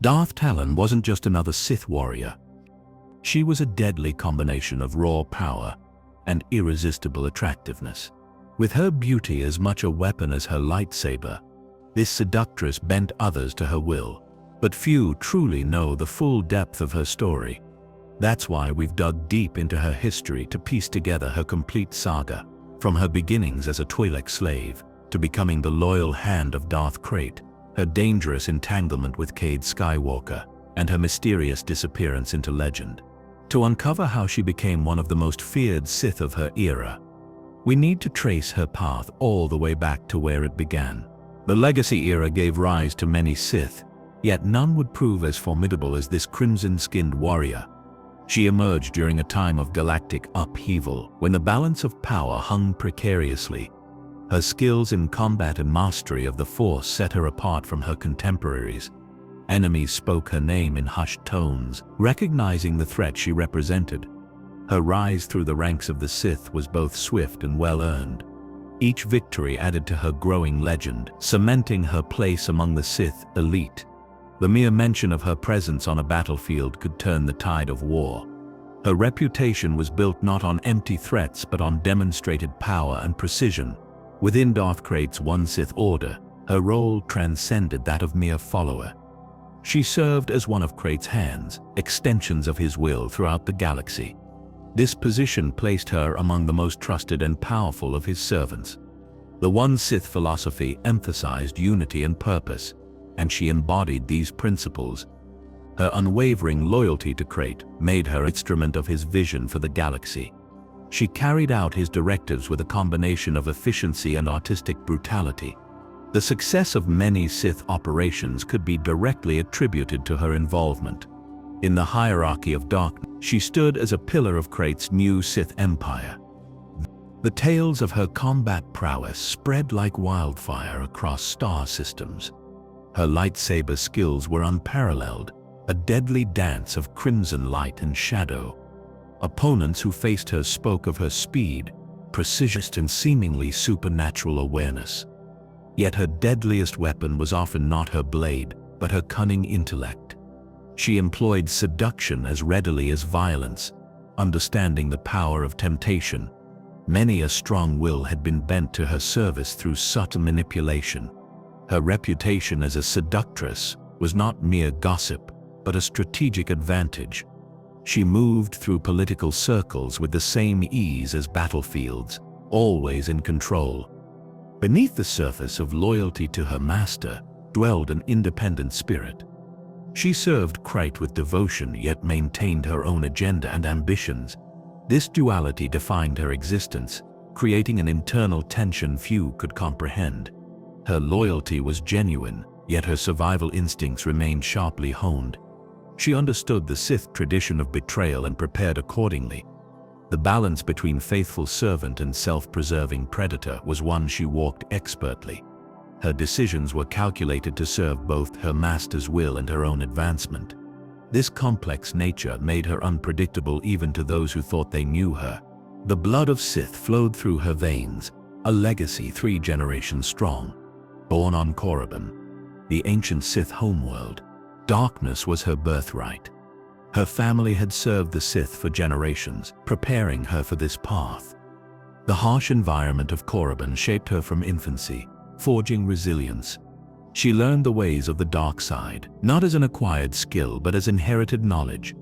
Darth Talon wasn't just another Sith warrior. She was a deadly combination of raw power and irresistible attractiveness. With her beauty as much a weapon as her lightsaber, this seductress bent others to her will. But few truly know the full depth of her story. That's why we've dug deep into her history to piece together her complete saga, from her beginnings as a Twi'lek slave to becoming the loyal hand of Darth Krayt, her dangerous entanglement with Cade Skywalker, and her mysterious disappearance into legend. To uncover how she became one of the most feared Sith of her era, we need to trace her path all the way back to where it began. The Legacy era gave rise to many Sith, yet none would prove as formidable as this crimson-skinned warrior. She emerged during a time of galactic upheaval, when the balance of power hung precariously. Her skills in combat and mastery of the Force set her apart from her contemporaries. Enemies spoke her name in hushed tones, recognizing the threat she represented. Her rise through the ranks of the Sith was both swift and well-earned. Each victory added to her growing legend, cementing her place among the Sith elite. The mere mention of her presence on a battlefield could turn the tide of war. Her reputation was built not on empty threats but on demonstrated power and precision. Within Darth Krayt's One Sith Order, her role transcended that of mere follower. She served as one of Krayt's hands, extensions of his will throughout the galaxy. This position placed her among the most trusted and powerful of his servants. The One Sith philosophy emphasized unity and purpose, and she embodied these principles. Her unwavering loyalty to Krayt made her an instrument of his vision for the galaxy. She carried out his directives with a combination of efficiency and artistic brutality. The success of many Sith operations could be directly attributed to her involvement. In the hierarchy of darkness, she stood as a pillar of Krayt's new Sith Empire. The tales of her combat prowess spread like wildfire across star systems. Her lightsaber skills were unparalleled, a deadly dance of crimson light and shadow. Opponents who faced her spoke of her speed, precision, and seemingly supernatural awareness. Yet her deadliest weapon was often not her blade, but her cunning intellect. She employed seduction as readily as violence, understanding the power of temptation. Many a strong will had been bent to her service through subtle manipulation. Her reputation as a seductress was not mere gossip, but a strategic advantage. She moved through political circles with the same ease as battlefields, always in control. Beneath the surface of loyalty to her master dwelled an independent spirit. She served Krayt with devotion yet maintained her own agenda and ambitions. This duality defined her existence, creating an internal tension few could comprehend. Her loyalty was genuine, yet her survival instincts remained sharply honed. She understood the Sith tradition of betrayal and prepared accordingly. The balance between faithful servant and self-preserving predator was one she walked expertly. Her decisions were calculated to serve both her master's will and her own advancement. This complex nature made her unpredictable even to those who thought they knew her. The blood of Sith flowed through her veins, a legacy 3 generations strong. Born on Korriban, the ancient Sith homeworld, darkness was her birthright. Her family had served the Sith for generations, preparing her for this path. The harsh environment of Korriban shaped her from infancy, forging resilience. She learned the ways of the dark side, not as an acquired skill but as inherited knowledge.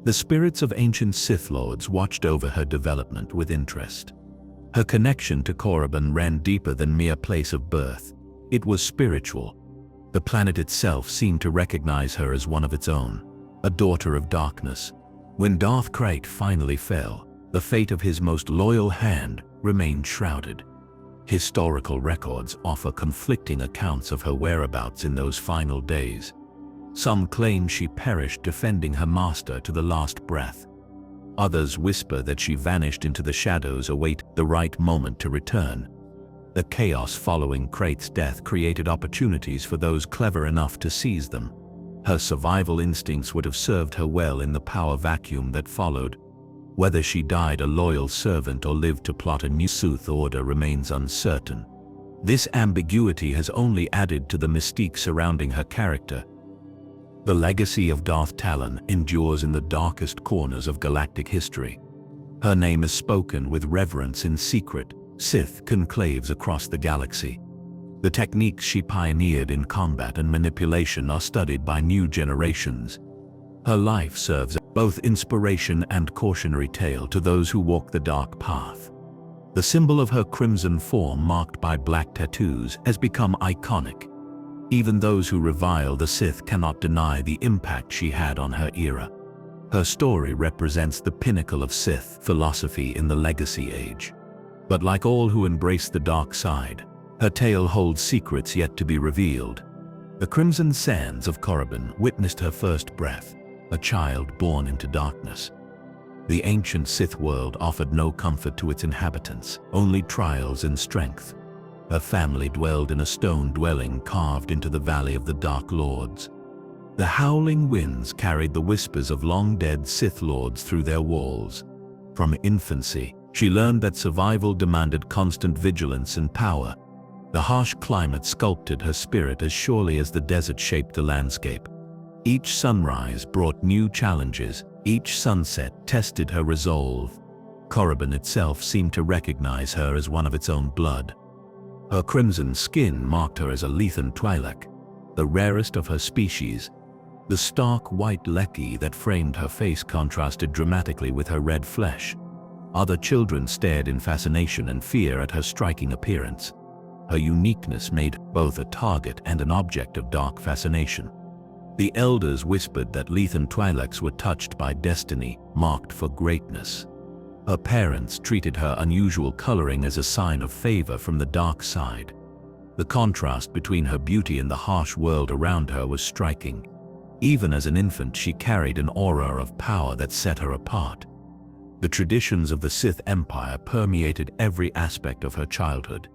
The spirits of ancient Sith lords watched over her development with interest. Her connection to Korriban ran deeper than mere place of birth. It was spiritual. The planet itself seemed to recognize her as one of its own, a daughter of darkness. When Darth Krayt finally fell, the fate of his most loyal hand remained shrouded. Historical records offer conflicting accounts of her whereabouts in those final days. Some claim she perished defending her master to the last breath. Others whisper that she vanished into the shadows awaiting the right moment to return. The chaos following Krayt's death created opportunities for those clever enough to seize them. Her survival instincts would have served her well in the power vacuum that followed. Whether she died a loyal servant or lived to plot a new Sith order remains uncertain. This ambiguity has only added to the mystique surrounding her character. The legacy of Darth Talon endures in the darkest corners of galactic history. Her name is spoken with reverence in secret Sith conclaves across the galaxy. The techniques she pioneered in combat and manipulation are studied by new generations. Her life serves as both inspiration and cautionary tale to those who walk the dark path. The symbol of her crimson form, marked by black tattoos, has become iconic. Even those who revile the Sith cannot deny the impact she had on her era. Her story represents the pinnacle of Sith philosophy in the Legacy Age. But like all who embrace the dark side, her tale holds secrets yet to be revealed. The Crimson Sands of Korriban witnessed her first breath, a child born into darkness. The ancient Sith world offered no comfort to its inhabitants, only trials and strength. Her family dwelled in a stone dwelling carved into the Valley of the Dark Lords. The howling winds carried the whispers of long-dead Sith Lords through their walls. From infancy, she learned that survival demanded constant vigilance and power. The harsh climate sculpted her spirit as surely as the desert shaped the landscape. Each sunrise brought new challenges, each sunset tested her resolve. Korriban itself seemed to recognize her as one of its own blood. Her crimson skin marked her as a Lethan Twi'lek, the rarest of her species. The stark white Elke that framed her face contrasted dramatically with her red flesh. Other children stared in fascination and fear at her striking appearance. Her uniqueness made her both a target and an object of dark fascination. The elders whispered that Lethan Twi'leks were touched by destiny, marked for greatness. Her parents treated her unusual coloring as a sign of favor from the dark side. The contrast between her beauty and the harsh world around her was striking. Even as an infant, she carried an aura of power that set her apart. The traditions of the Sith Empire permeated every aspect of her childhood.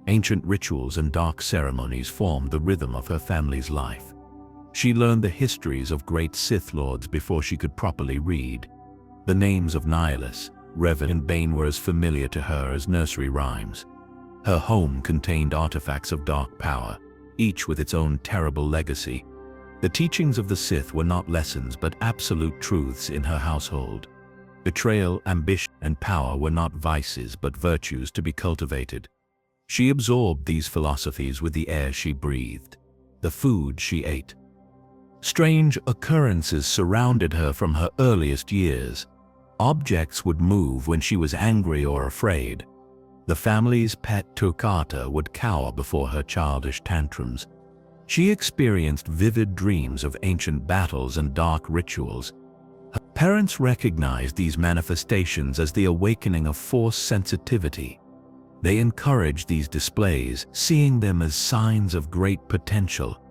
Ancient rituals and dark ceremonies formed the rhythm of her family's life. She learned the histories of great Sith Lords before she could properly read. The names of Nihilus, Revan, and Bane were as familiar to her as nursery rhymes. Her home contained artifacts of dark power, each with its own terrible legacy. The teachings of the Sith were not lessons but absolute truths in her household. Betrayal, ambition, and power were not vices but virtues to be cultivated. She absorbed these philosophies with the air she breathed, the food she ate. Strange occurrences surrounded her from her earliest years. Objects would move when she was angry or afraid. The family's pet Tukata would cower before her childish tantrums. She experienced vivid dreams of ancient battles and dark rituals. Her parents recognized these manifestations as the awakening of Force sensitivity. They encouraged these displays, seeing them as signs of great potential.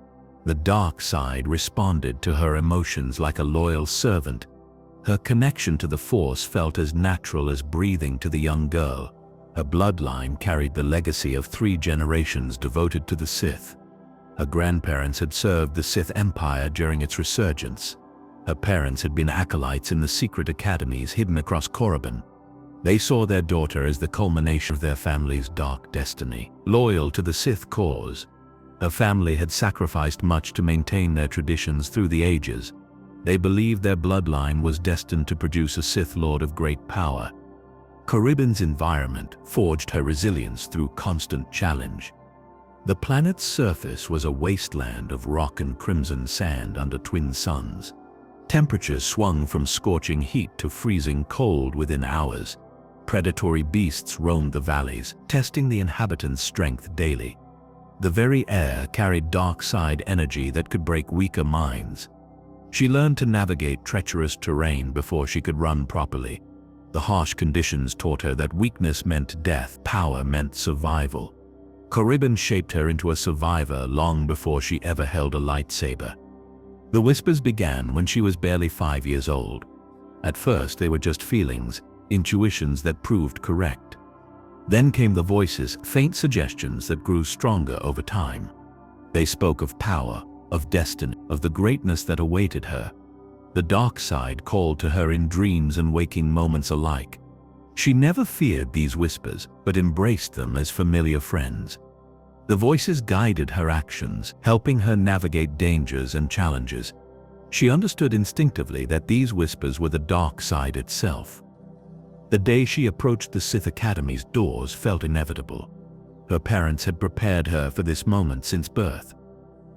The dark side responded to her emotions like a loyal servant. Her connection to the Force felt as natural as breathing to the young girl. Her bloodline carried the legacy of 3 generations devoted to the Sith. Her grandparents had served the Sith Empire during its resurgence. Her parents had been acolytes in the secret academies hidden across Korriban. They saw their daughter as the culmination of their family's dark destiny. Loyal to the Sith cause, her family had sacrificed much to maintain their traditions through the ages. They believed their bloodline was destined to produce a Sith Lord of great power. Korriban's environment forged her resilience through constant challenge. The planet's surface was a wasteland of rock and crimson sand under twin suns. Temperatures swung from scorching heat to freezing cold within hours. Predatory beasts roamed the valleys, testing the inhabitants' strength daily. The very air carried dark side energy that could break weaker minds. She learned to navigate treacherous terrain before she could run properly. The harsh conditions taught her that weakness meant death, power meant survival. Korriban shaped her into a survivor long before she ever held a lightsaber. The whispers began when she was barely 5 years old. At first they were just feelings, intuitions that proved correct. Then came the voices, faint suggestions that grew stronger over time. They spoke of power, of destiny, of the greatness that awaited her. The dark side called to her in dreams and waking moments alike. She never feared these whispers, but embraced them as familiar friends. The voices guided her actions, helping her navigate dangers and challenges. She understood instinctively that these whispers were the dark side itself. The day she approached the Sith Academy's doors felt inevitable. Her parents had prepared her for this moment since birth.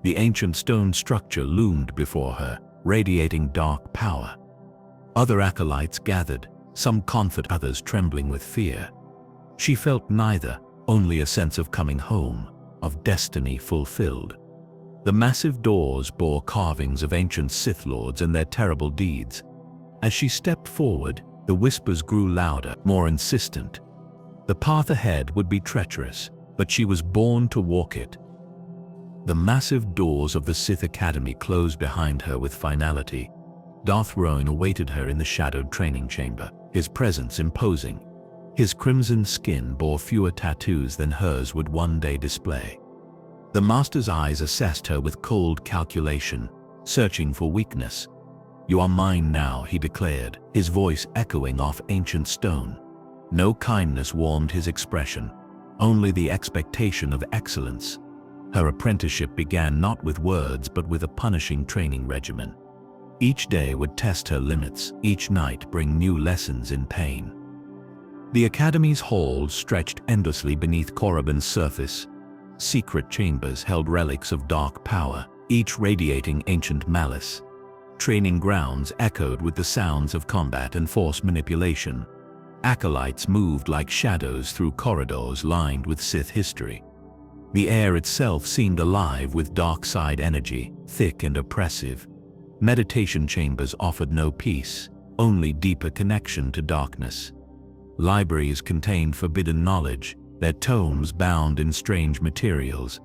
The ancient stone structure loomed before her, radiating dark power. Other acolytes gathered, some confident, others trembling with fear. She felt neither, only a sense of coming home, of destiny fulfilled. The massive doors bore carvings of ancient Sith lords and their terrible deeds. As she stepped forward, the whispers grew louder, more insistent. The path ahead would be treacherous, but she was born to walk it. The massive doors of the Sith Academy closed behind her with finality. Darth Roan awaited her in the shadowed training chamber, his presence imposing. His crimson skin bore fewer tattoos than hers would one day display. The Master's eyes assessed her with cold calculation, searching for weakness. "You are mine now," he declared, his voice echoing off ancient stone. No kindness warmed his expression, only the expectation of excellence. Her apprenticeship began not with words but with a punishing training regimen. Each day would test her limits, each night bring new lessons in pain. The Academy's halls stretched endlessly beneath Korriban's surface. Secret chambers held relics of dark power, each radiating ancient malice. Training grounds echoed with the sounds of combat and force manipulation. Acolytes moved like shadows through corridors lined with Sith history. The air itself seemed alive with dark side energy, thick and oppressive. Meditation chambers offered no peace, only deeper connection to darkness. Libraries contained forbidden knowledge, their tomes bound in strange materials.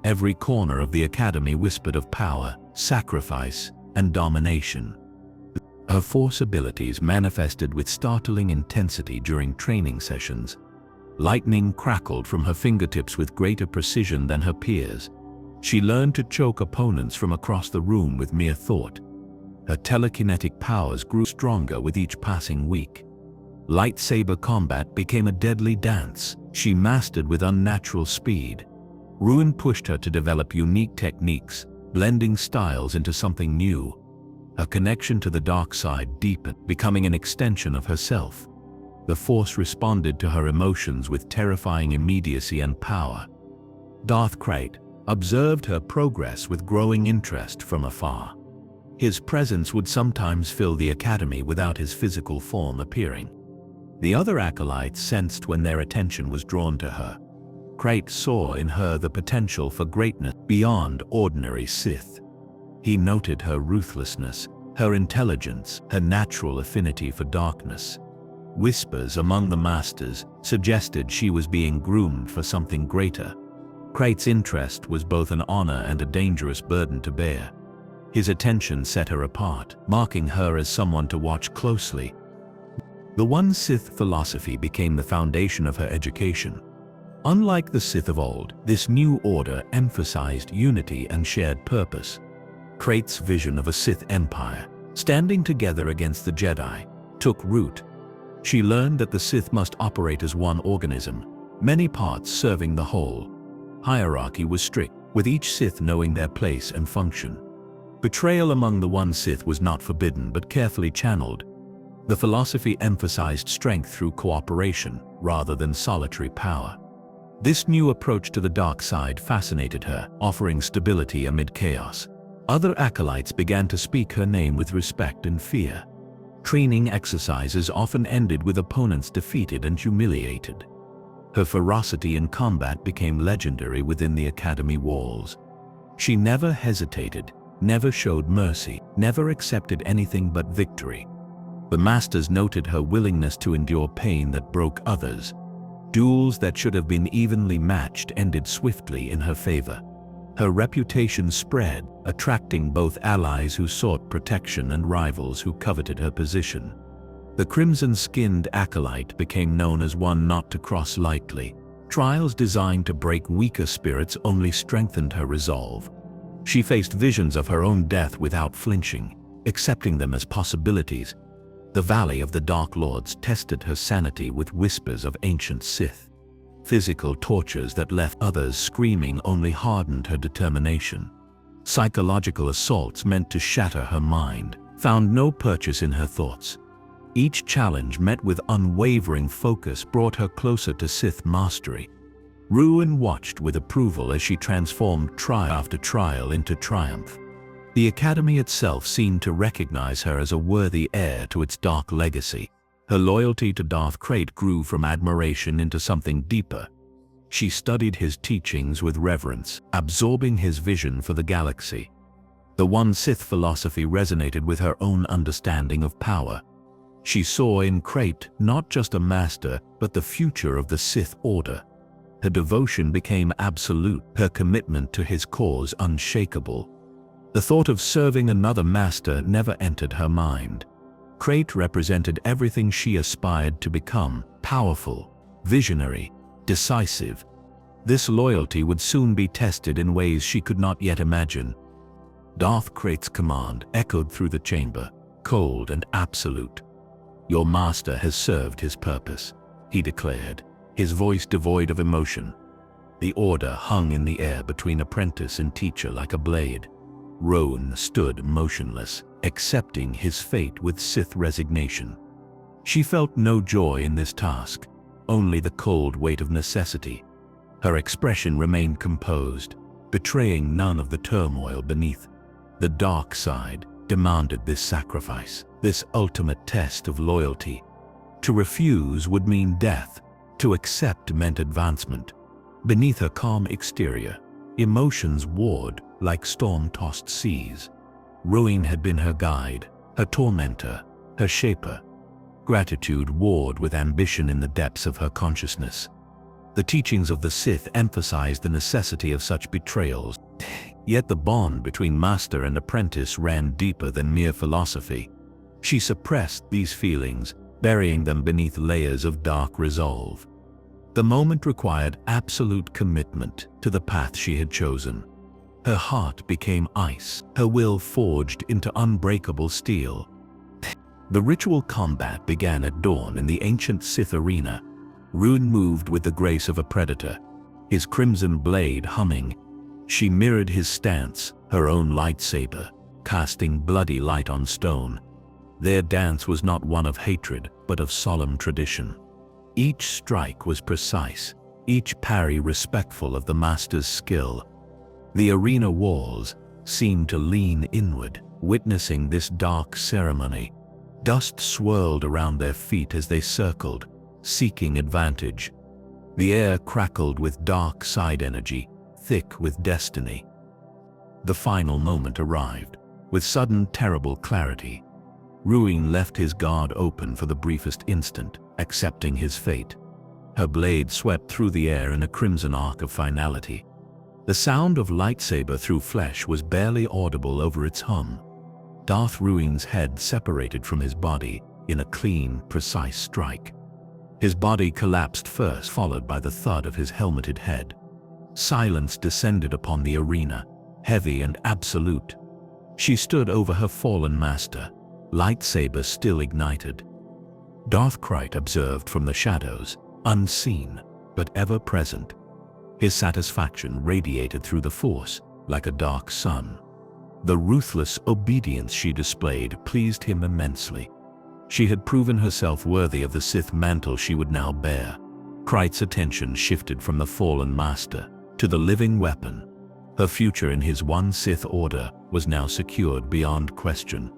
Every corner of the Academy whispered of power, sacrifice, and domination. Her force abilities manifested with startling intensity during training sessions. Lightning crackled from her fingertips with greater precision than her peers. She learned to choke opponents from across the room with mere thought. Her telekinetic powers grew stronger with each passing week. Lightsaber combat became a deadly dance she mastered with unnatural speed. Ruin pushed her to develop unique techniques, blending styles into something new. Her connection to the dark side deepened, becoming an extension of herself. The Force responded to her emotions with terrifying immediacy and power. Darth Krayt observed her progress with growing interest from afar. His presence would sometimes fill the Academy without his physical form appearing. The other acolytes sensed when their attention was drawn to her. Krayt saw in her the potential for greatness beyond ordinary Sith. He noted her ruthlessness, her intelligence, her natural affinity for darkness. Whispers among the Masters suggested she was being groomed for something greater. Krayt's interest was both an honor and a dangerous burden to bear. His attention set her apart, marking her as someone to watch closely. The One Sith philosophy became the foundation of her education. Unlike the Sith of old, this new order emphasized unity and shared purpose. Krayt's vision of a Sith empire, standing together against the Jedi, took root. She learned that the Sith must operate as one organism, many parts serving the whole. Hierarchy was strict, with each Sith knowing their place and function. Betrayal among the One Sith was not forbidden but carefully channeled. The philosophy emphasized strength through cooperation, rather than solitary power. This new approach to the dark side fascinated her, offering stability amid chaos. Other acolytes began to speak her name with respect and fear. Training exercises often ended with opponents defeated and humiliated. Her ferocity in combat became legendary within the Academy walls. She never hesitated, never showed mercy, never accepted anything but victory. The Masters noted her willingness to endure pain that broke others. Duels that should have been evenly matched ended swiftly in her favor. Her reputation spread, attracting both allies who sought protection and rivals who coveted her position. The crimson-skinned acolyte became known as one not to cross lightly. Trials designed to break weaker spirits only strengthened her resolve. She faced visions of her own death without flinching, accepting them as possibilities. The Valley of the Dark Lords tested her sanity with whispers of ancient Sith. Physical tortures that left others screaming only hardened her determination. Psychological assaults meant to shatter her mind found no purchase in her thoughts. Each challenge met with unwavering focus brought her closer to Sith mastery. Ruin watched with approval as she transformed trial after trial into triumph. The Academy itself seemed to recognize her as a worthy heir to its dark legacy. Her loyalty to Darth Krayt grew from admiration into something deeper. She studied his teachings with reverence, absorbing his vision for the galaxy. The One Sith philosophy resonated with her own understanding of power. She saw in Krayt not just a master, but the future of the Sith Order. Her devotion became absolute, her commitment to his cause unshakable. The thought of serving another master never entered her mind. Krayt represented everything she aspired to become: powerful, visionary, decisive. This loyalty would soon be tested in ways she could not yet imagine. Darth Krayt's command echoed through the chamber, cold and absolute. "Your master has served his purpose," he declared, his voice devoid of emotion. The order hung in the air between apprentice and teacher like a blade. Rowan stood motionless, accepting his fate with Sith resignation. She felt no joy in this task, only the cold weight of necessity. Her expression remained composed, betraying none of the turmoil beneath. The dark side demanded this sacrifice, this ultimate test of loyalty. To refuse would mean death, to accept meant advancement. Beneath her calm exterior, emotions warred like storm-tossed seas. Ruin had been her guide, her tormentor, her shaper. Gratitude warred with ambition in the depths of her consciousness. The teachings of the Sith emphasized the necessity of such betrayals, yet the bond between master and apprentice ran deeper than mere philosophy. She suppressed these feelings, burying them beneath layers of dark resolve. The moment required absolute commitment to the path she had chosen. Her heart became ice, her will forged into unbreakable steel. The ritual combat began at dawn in the ancient Sith arena. Ruin moved with the grace of a predator, his crimson blade humming. She mirrored his stance, her own lightsaber, casting bloody light on stone. Their dance was not one of hatred, but of solemn tradition. Each strike was precise, each parry respectful of the master's skill. The arena walls seemed to lean inward, witnessing this dark ceremony. Dust swirled around their feet as they circled, seeking advantage. The air crackled with dark side energy, thick with destiny. The final moment arrived, with sudden terrible clarity. Ruin left his guard open for the briefest instant, accepting his fate. Her blade swept through the air in a crimson arc of finality. The sound of lightsaber through flesh was barely audible over its hum. Darth Ruin's head separated from his body in a clean, precise strike. His body collapsed first, followed by the thud of his helmeted head. Silence descended upon the arena, heavy and absolute. She stood over her fallen master, lightsaber still ignited. Darth Krayt observed from the shadows, unseen, but ever present. His satisfaction radiated through the Force like a dark sun. The ruthless obedience she displayed pleased him immensely. She had proven herself worthy of the Sith mantle she would now bear. Krayt's attention shifted from the fallen master to the living weapon. Her future in his One Sith Order was now secured beyond question.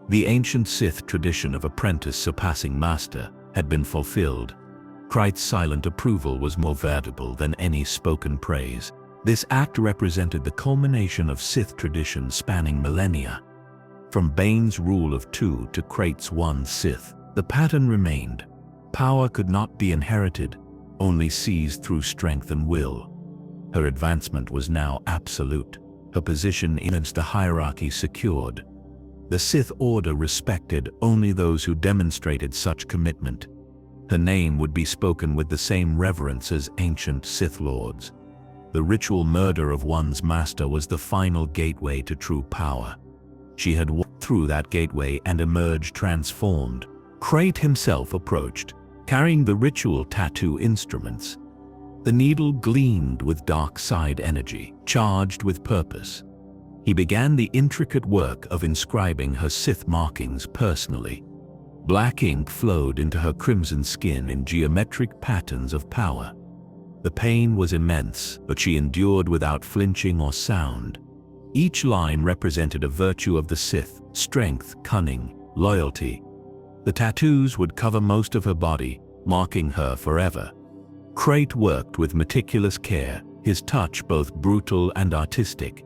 The ancient Sith tradition of apprentice surpassing master had been fulfilled. Krayt's silent approval was more veritable than any spoken praise. This act represented the culmination of Sith tradition spanning millennia. From Bane's rule of two to Krayt's one Sith, the pattern remained. Power could not be inherited, only seized through strength and will. Her advancement was now absolute, her position amidst the hierarchy secured. The Sith Order respected only those who demonstrated such commitment. Her name would be spoken with the same reverence as ancient Sith Lords. The ritual murder of one's master was the final gateway to true power. She had walked through that gateway and emerged transformed. Krayt himself approached, carrying the ritual tattoo instruments. The needle gleamed with dark side energy, charged with purpose. He began the intricate work of inscribing her Sith markings personally. Black ink flowed into her crimson skin in geometric patterns of power. The pain was immense, but she endured without flinching or sound. Each line represented a virtue of the Sith: strength, cunning, loyalty. The tattoos would cover most of her body, marking her forever. Krayt worked with meticulous care, his touch both brutal and artistic.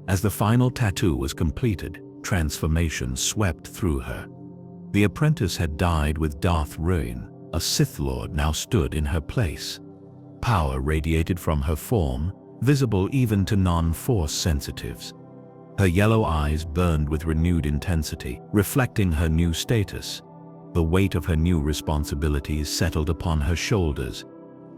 As the final tattoo was completed, transformation swept through her. The apprentice had died with Darth Talon. A Sith Lord now stood in her place. Power radiated from her form, visible even to non-Force sensitives. Her yellow eyes burned with renewed intensity, reflecting her new status. The weight of her new responsibilities settled upon her shoulders.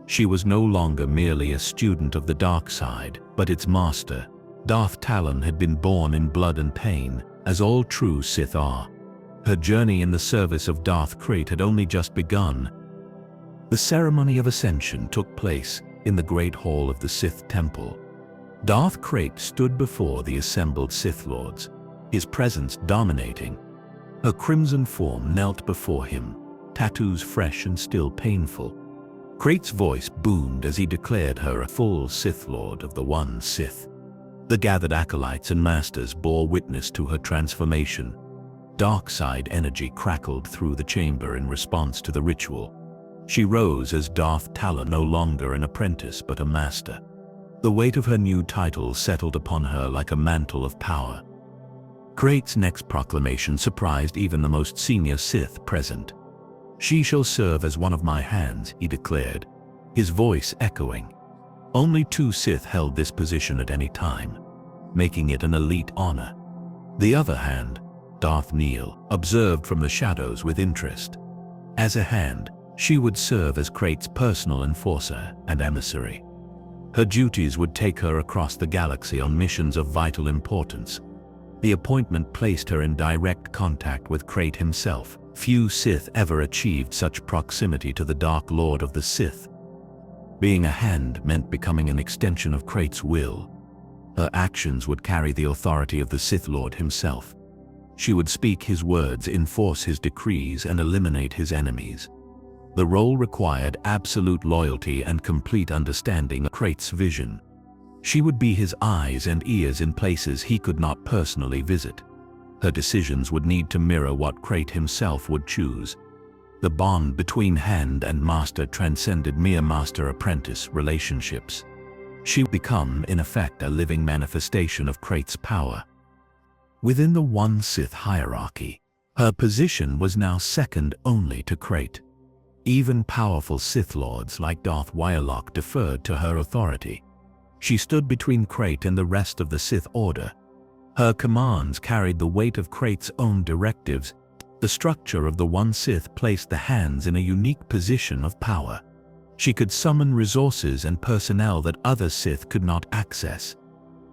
She was no longer merely a student of the dark side, but its master. Darth Talon had been born in blood and pain, as all true Sith are. Her journey in the service of Darth Krayt had only just begun. The ceremony of ascension took place in the Great Hall of the Sith Temple. Darth Krayt stood before the assembled Sith Lords, his presence dominating. Her crimson form knelt before him, tattoos fresh and still painful. Krayt's voice boomed as he declared her a full Sith Lord of the One Sith. The gathered acolytes and masters bore witness to her transformation. Dark side energy crackled through the chamber in response to the ritual. She rose as Darth Talon, no longer an apprentice but a master. The weight of her new title settled upon her like a mantle of power. Krayt's next proclamation surprised even the most senior Sith present. "She shall serve as one of my hands," he declared, his voice echoing. Only 2 Sith held this position at any time, making it an elite honor. The other hand, Darth Neil, observed from the shadows with interest. As a hand, she would serve as Krayt's personal enforcer and emissary. Her duties would take her across the galaxy on missions of vital importance. The appointment placed her in direct contact with Krayt himself. Few Sith ever achieved such proximity to the Dark Lord of the Sith. Being a hand meant becoming an extension of Krayt's will. Her actions would carry the authority of the Sith Lord himself. She would speak his words, enforce his decrees, and eliminate his enemies. The role required absolute loyalty and complete understanding of Krayt's vision. She would be his eyes and ears in places he could not personally visit. Her decisions would need to mirror what Krayt himself would choose. The bond between hand and master transcended mere master-apprentice relationships. She would become, in effect, a living manifestation of Krayt's power. Within the One Sith hierarchy, her position was now second only to Krayt. Even powerful Sith Lords like Darth Twi'lek deferred to her authority. She stood between Krayt and the rest of the Sith Order. Her commands carried the weight of Krayt's own directives. The structure of the One Sith placed the hands in a unique position of power. She could summon resources and personnel that other Sith could not access.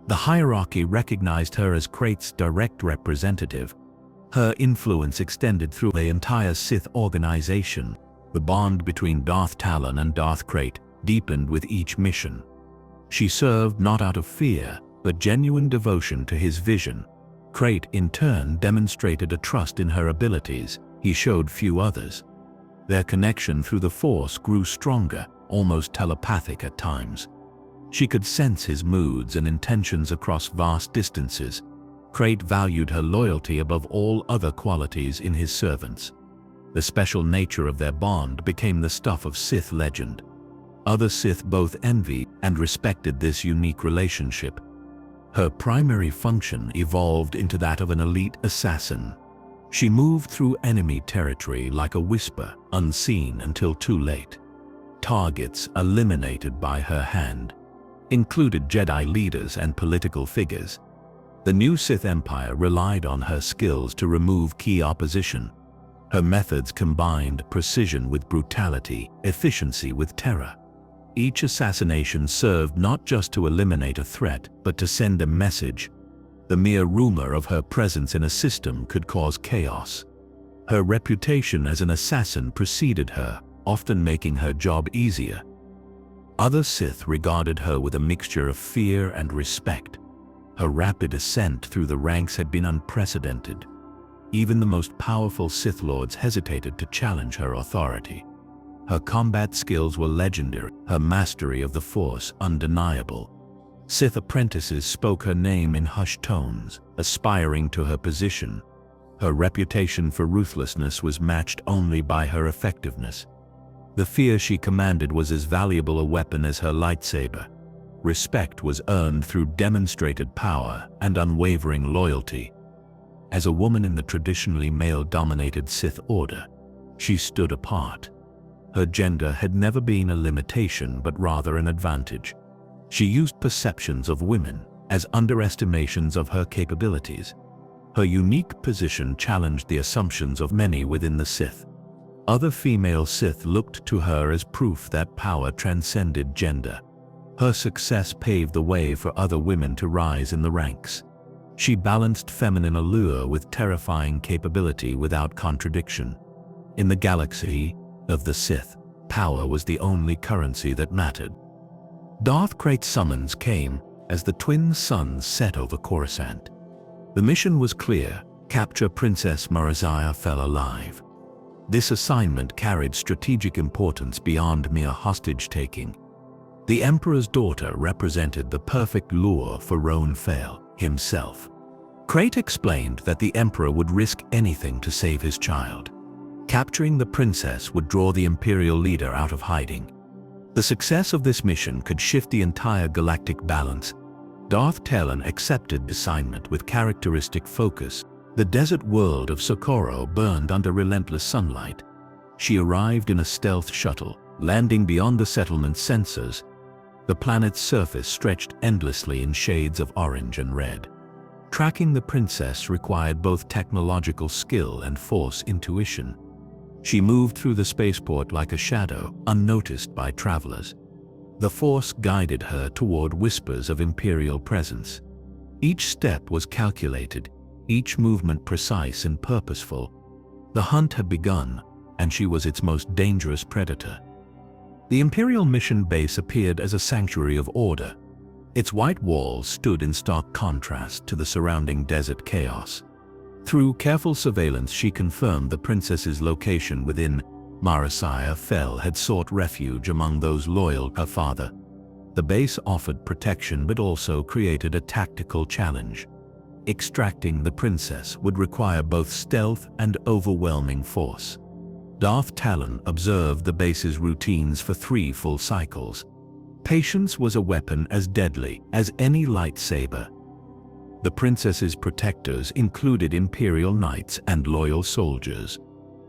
The hierarchy recognized her as Krayt's direct representative. Her influence extended through the entire Sith organization. The bond between Darth Talon and Darth Krayt deepened with each mission. She served not out of fear, but genuine devotion to his vision. Krayt, in turn, demonstrated a trust in her abilities he showed few others. Their connection through the Force grew stronger, almost telepathic at times. She could sense his moods and intentions across vast distances. Krayt valued her loyalty above all other qualities in his servants. The special nature of their bond became the stuff of Sith legend. Other Sith both envied and respected this unique relationship. Her primary function evolved into that of an elite assassin. She moved through enemy territory like a whisper, unseen until too late. Targets eliminated by her hand included Jedi leaders and political figures. The new Sith Empire relied on her skills to remove key opposition. Her methods combined precision with brutality, efficiency with terror. Each assassination served not just to eliminate a threat, but to send a message. The mere rumor of her presence in a system could cause chaos. Her reputation as an assassin preceded her, often making her job easier. Other Sith regarded her with a mixture of fear and respect. Her rapid ascent through the ranks had been unprecedented. Even the most powerful Sith Lords hesitated to challenge her authority. Her combat skills were legendary, her mastery of the Force undeniable. Sith apprentices spoke her name in hushed tones, aspiring to her position. Her reputation for ruthlessness was matched only by her effectiveness. The fear she commanded was as valuable a weapon as her lightsaber. Respect was earned through demonstrated power and unwavering loyalty. As a woman in the traditionally male-dominated Sith Order, she stood apart. Her gender had never been a limitation but rather an advantage. She used perceptions of women as underestimations of her capabilities. Her unique position challenged the assumptions of many within the Sith. Other female Sith looked to her as proof that power transcended gender. Her success paved the way for other women to rise in the ranks. She balanced feminine allure with terrifying capability without contradiction. In the galaxy of the Sith, power was the only currency that mattered. Darth Krayt's summons came as the twin suns set over Coruscant. The mission was clear: capture Princess Marizaya Fel alive. This assignment carried strategic importance beyond mere hostage-taking. The Emperor's daughter represented the perfect lure for Roan Fel himself. Krayt explained that the Emperor would risk anything to save his child. Capturing the princess would draw the Imperial leader out of hiding. The success of this mission could shift the entire galactic balance. Darth Talon accepted the assignment with characteristic focus. The desert world of Socorro burned under relentless sunlight. She arrived in a stealth shuttle, landing beyond the settlement's sensors. The planet's surface stretched endlessly in shades of orange and red. Tracking the princess required both technological skill and Force intuition. She moved through the spaceport like a shadow, unnoticed by travelers. The Force guided her toward whispers of Imperial presence. Each step was calculated, each movement precise and purposeful. The hunt had begun, and she was its most dangerous predator. The Imperial mission base appeared as a sanctuary of order. Its white walls stood in stark contrast to the surrounding desert chaos. Through careful surveillance, she confirmed the princess's location within. Marizaya Fel had sought refuge among those loyal to her father. The base offered protection but also created a tactical challenge. Extracting the princess would require both stealth and overwhelming force. Darth Talon observed the base's routines for 3 full cycles. Patience was a weapon as deadly as any lightsaber. The princess's protectors included Imperial knights and loyal soldiers.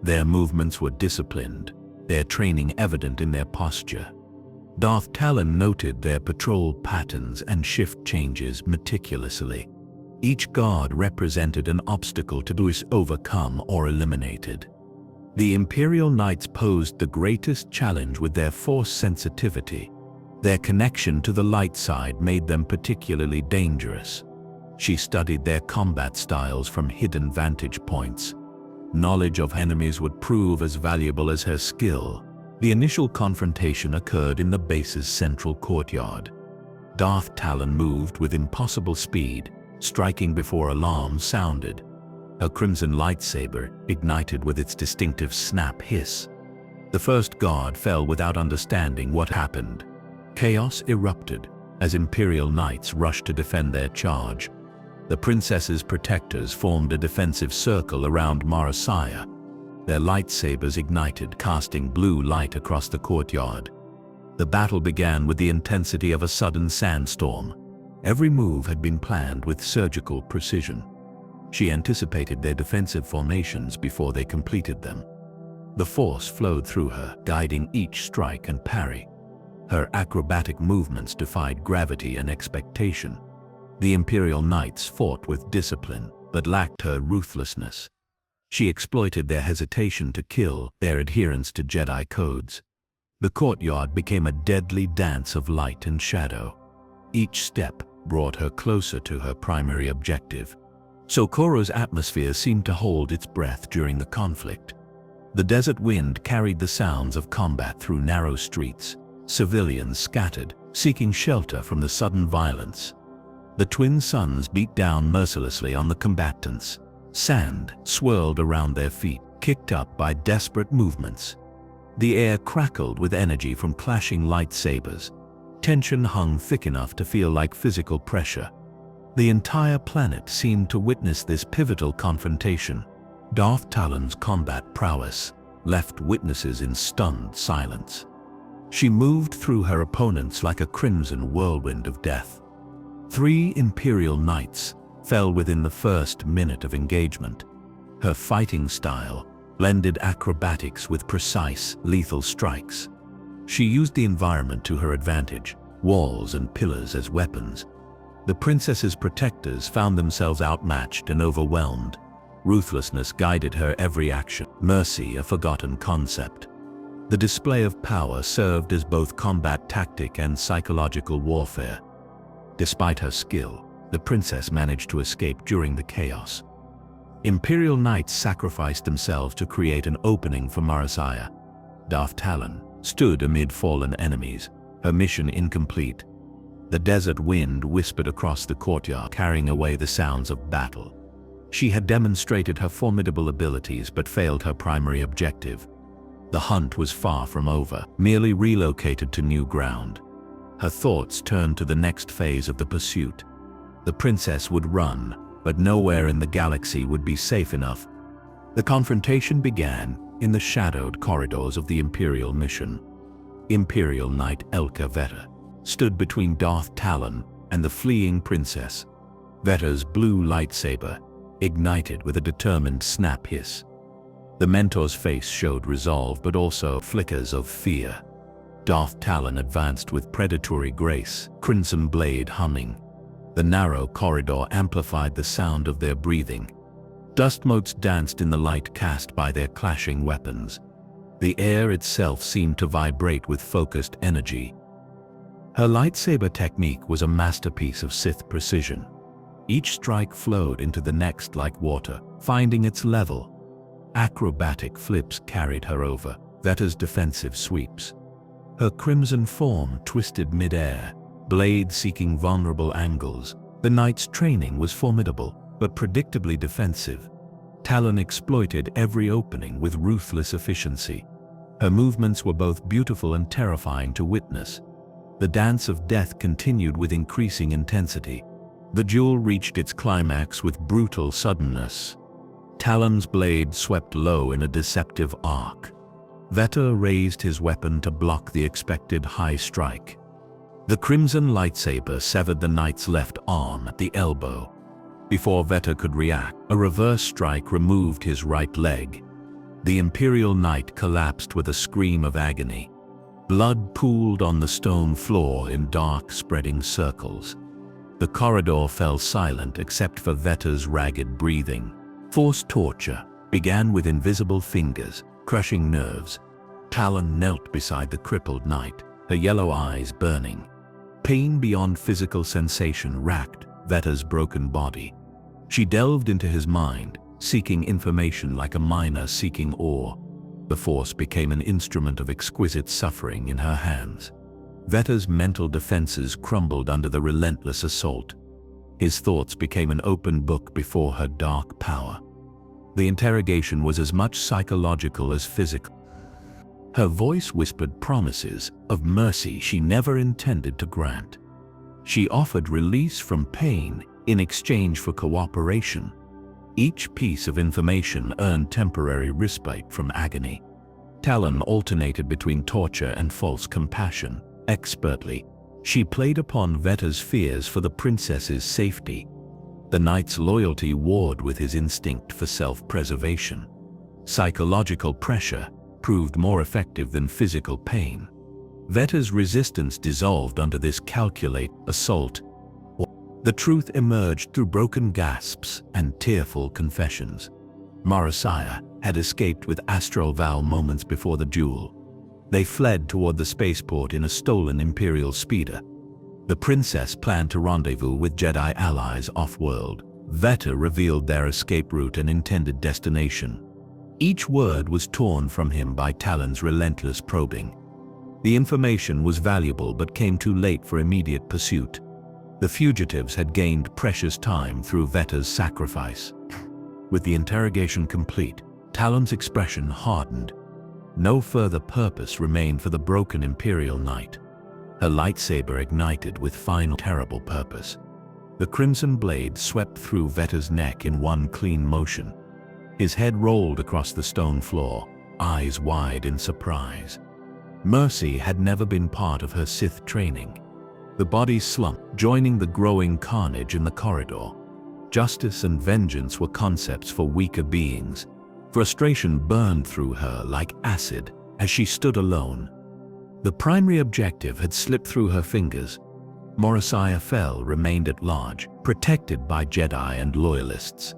Their movements were disciplined, their training evident in their posture. Darth Talon noted their patrol patterns and shift changes meticulously. Each guard represented an obstacle to be overcome or eliminated. The Imperial Knights posed the greatest challenge with their Force sensitivity. Their connection to the light side made them particularly dangerous. She studied their combat styles from hidden vantage points. Knowledge of enemies would prove as valuable as her skill. The initial confrontation occurred in the base's central courtyard. Darth Talon moved with impossible speed, striking before alarms sounded. Her crimson lightsaber ignited with its distinctive snap hiss. The first guard fell without understanding what happened. Chaos erupted as Imperial Knights rushed to defend their charge. The princess's protectors formed a defensive circle around Marizaya. Their lightsabers ignited, casting blue light across the courtyard. The battle began with the intensity of a sudden sandstorm. Every move had been planned with surgical precision. She anticipated their defensive formations before they completed them. The Force flowed through her, guiding each strike and parry. Her acrobatic movements defied gravity and expectation. The Imperial Knights fought with discipline, but lacked her ruthlessness. She exploited their hesitation to kill, their adherence to Jedi codes. The courtyard became a deadly dance of light and shadow. Each step brought her closer to her primary objective. Socorro's atmosphere seemed to hold its breath during the conflict. The desert wind carried the sounds of combat through narrow streets. Civilians scattered, seeking shelter from the sudden violence. The twin suns beat down mercilessly on the combatants. Sand swirled around their feet, kicked up by desperate movements. The air crackled with energy from clashing lightsabers. Tension hung thick enough to feel like physical pressure. The entire planet seemed to witness this pivotal confrontation. Darth Talon's combat prowess left witnesses in stunned silence. She moved through her opponents like a crimson whirlwind of death. 3 Imperial knights fell within the first minute of engagement. Her fighting style blended acrobatics with precise, lethal strikes. She used the environment to her advantage, walls and pillars as weapons. The princess's protectors found themselves outmatched and overwhelmed. Ruthlessness guided her every action, mercy a forgotten concept. The display of power served as both combat tactic and psychological warfare. Despite her skill, the princess managed to escape during the chaos. Imperial knights sacrificed themselves to create an opening for Marasiah. Darth Talon stood amid fallen enemies, her mission incomplete. The desert wind whispered across the courtyard, carrying away the sounds of battle. She had demonstrated her formidable abilities but failed her primary objective. The hunt was far from over, merely relocated to new ground. Her thoughts turned to the next phase of the pursuit. The princess would run, but nowhere in the galaxy would be safe enough. The confrontation began in the shadowed corridors of the Imperial mission. Imperial Knight Elke Veta stood between Darth Talon and the fleeing princess. Veta's blue lightsaber ignited with a determined snap hiss. The mentor's face showed resolve but also flickers of fear. Darth Talon advanced with predatory grace, crimson blade humming. The narrow corridor amplified the sound of their breathing. Dust motes danced in the light cast by their clashing weapons. The air itself seemed to vibrate with focused energy. Her lightsaber technique was a masterpiece of Sith precision. Each strike flowed into the next like water, finding its level. Acrobatic flips carried her over, Veta's defensive sweeps. Her crimson form twisted mid-air, blade seeking vulnerable angles. The knight's training was formidable, but predictably defensive. Talon exploited every opening with ruthless efficiency. Her movements were both beautiful and terrifying to witness. The dance of death continued with increasing intensity. The duel reached its climax with brutal suddenness. Talon's blade swept low in a deceptive arc. Veta raised his weapon to block the expected high strike. The crimson lightsaber severed the knight's left arm at the elbow. Before Veta could react, a reverse strike removed his right leg. The Imperial Knight collapsed with a scream of agony. Blood pooled on the stone floor in dark, spreading circles. The corridor fell silent except for Veta's ragged breathing. Forced torture began with invisible fingers, crushing nerves. Talon knelt beside the crippled knight, her yellow eyes burning. Pain beyond physical sensation racked Veta's broken body. She delved into his mind, seeking information like a miner seeking ore. The Force became an instrument of exquisite suffering in her hands. Veta's mental defenses crumbled under the relentless assault. His thoughts became an open book before her dark power. The interrogation was as much psychological as physical. Her voice whispered promises of mercy she never intended to grant. She offered release from pain in exchange for cooperation. Each piece of information earned temporary respite from agony. Talon alternated between torture and false compassion. Expertly, she played upon Veta's fears for the princess's safety. The knight's loyalty warred with his instinct for self-preservation. Psychological pressure proved more effective than physical pain. Veta's resistance dissolved under this calculated assault. The truth emerged through broken gasps and tearful confessions. Marasiah had escaped with Astral Val moments before the duel. They fled toward the spaceport in a stolen Imperial speeder. The princess planned to rendezvous with Jedi allies off-world. Veta revealed their escape route and intended destination. Each word was torn from him by Talon's relentless probing. The information was valuable but came too late for immediate pursuit. The fugitives had gained precious time through Veta's sacrifice. With the interrogation complete, Talon's expression hardened. No further purpose remained for the broken Imperial Knight. Her lightsaber ignited with final terrible purpose. The crimson blade swept through Veta's neck in one clean motion. His head rolled across the stone floor, eyes wide in surprise. Mercy had never been part of her Sith training. The body slumped, joining the growing carnage in the corridor. Justice and vengeance were concepts for weaker beings. Frustration burned through her like acid as she stood alone. The primary objective had slipped through her fingers. Moriah Fel remained at large, protected by Jedi and loyalists.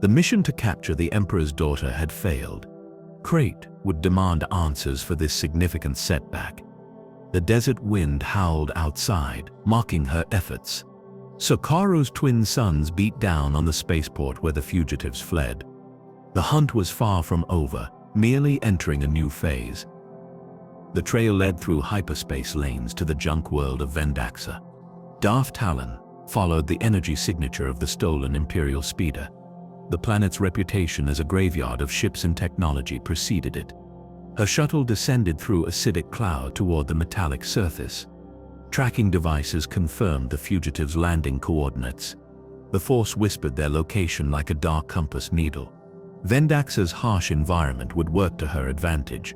The mission to capture the Emperor's daughter had failed. Krayt would demand answers for this significant setback. The desert wind howled outside, mocking her efforts. Socorro's twin sons beat down on the spaceport where the fugitives fled. The hunt was far from over, merely entering a new phase. The trail led through hyperspace lanes to the junk world of Vendaxa. Darth Talon followed the energy signature of the stolen Imperial speeder. The planet's reputation as a graveyard of ships and technology preceded it. Her shuttle descended through acidic cloud toward the metallic surface. Tracking devices confirmed the fugitives' landing coordinates. The Force whispered their location like a dark compass needle. Vendaxa's harsh environment would work to her advantage.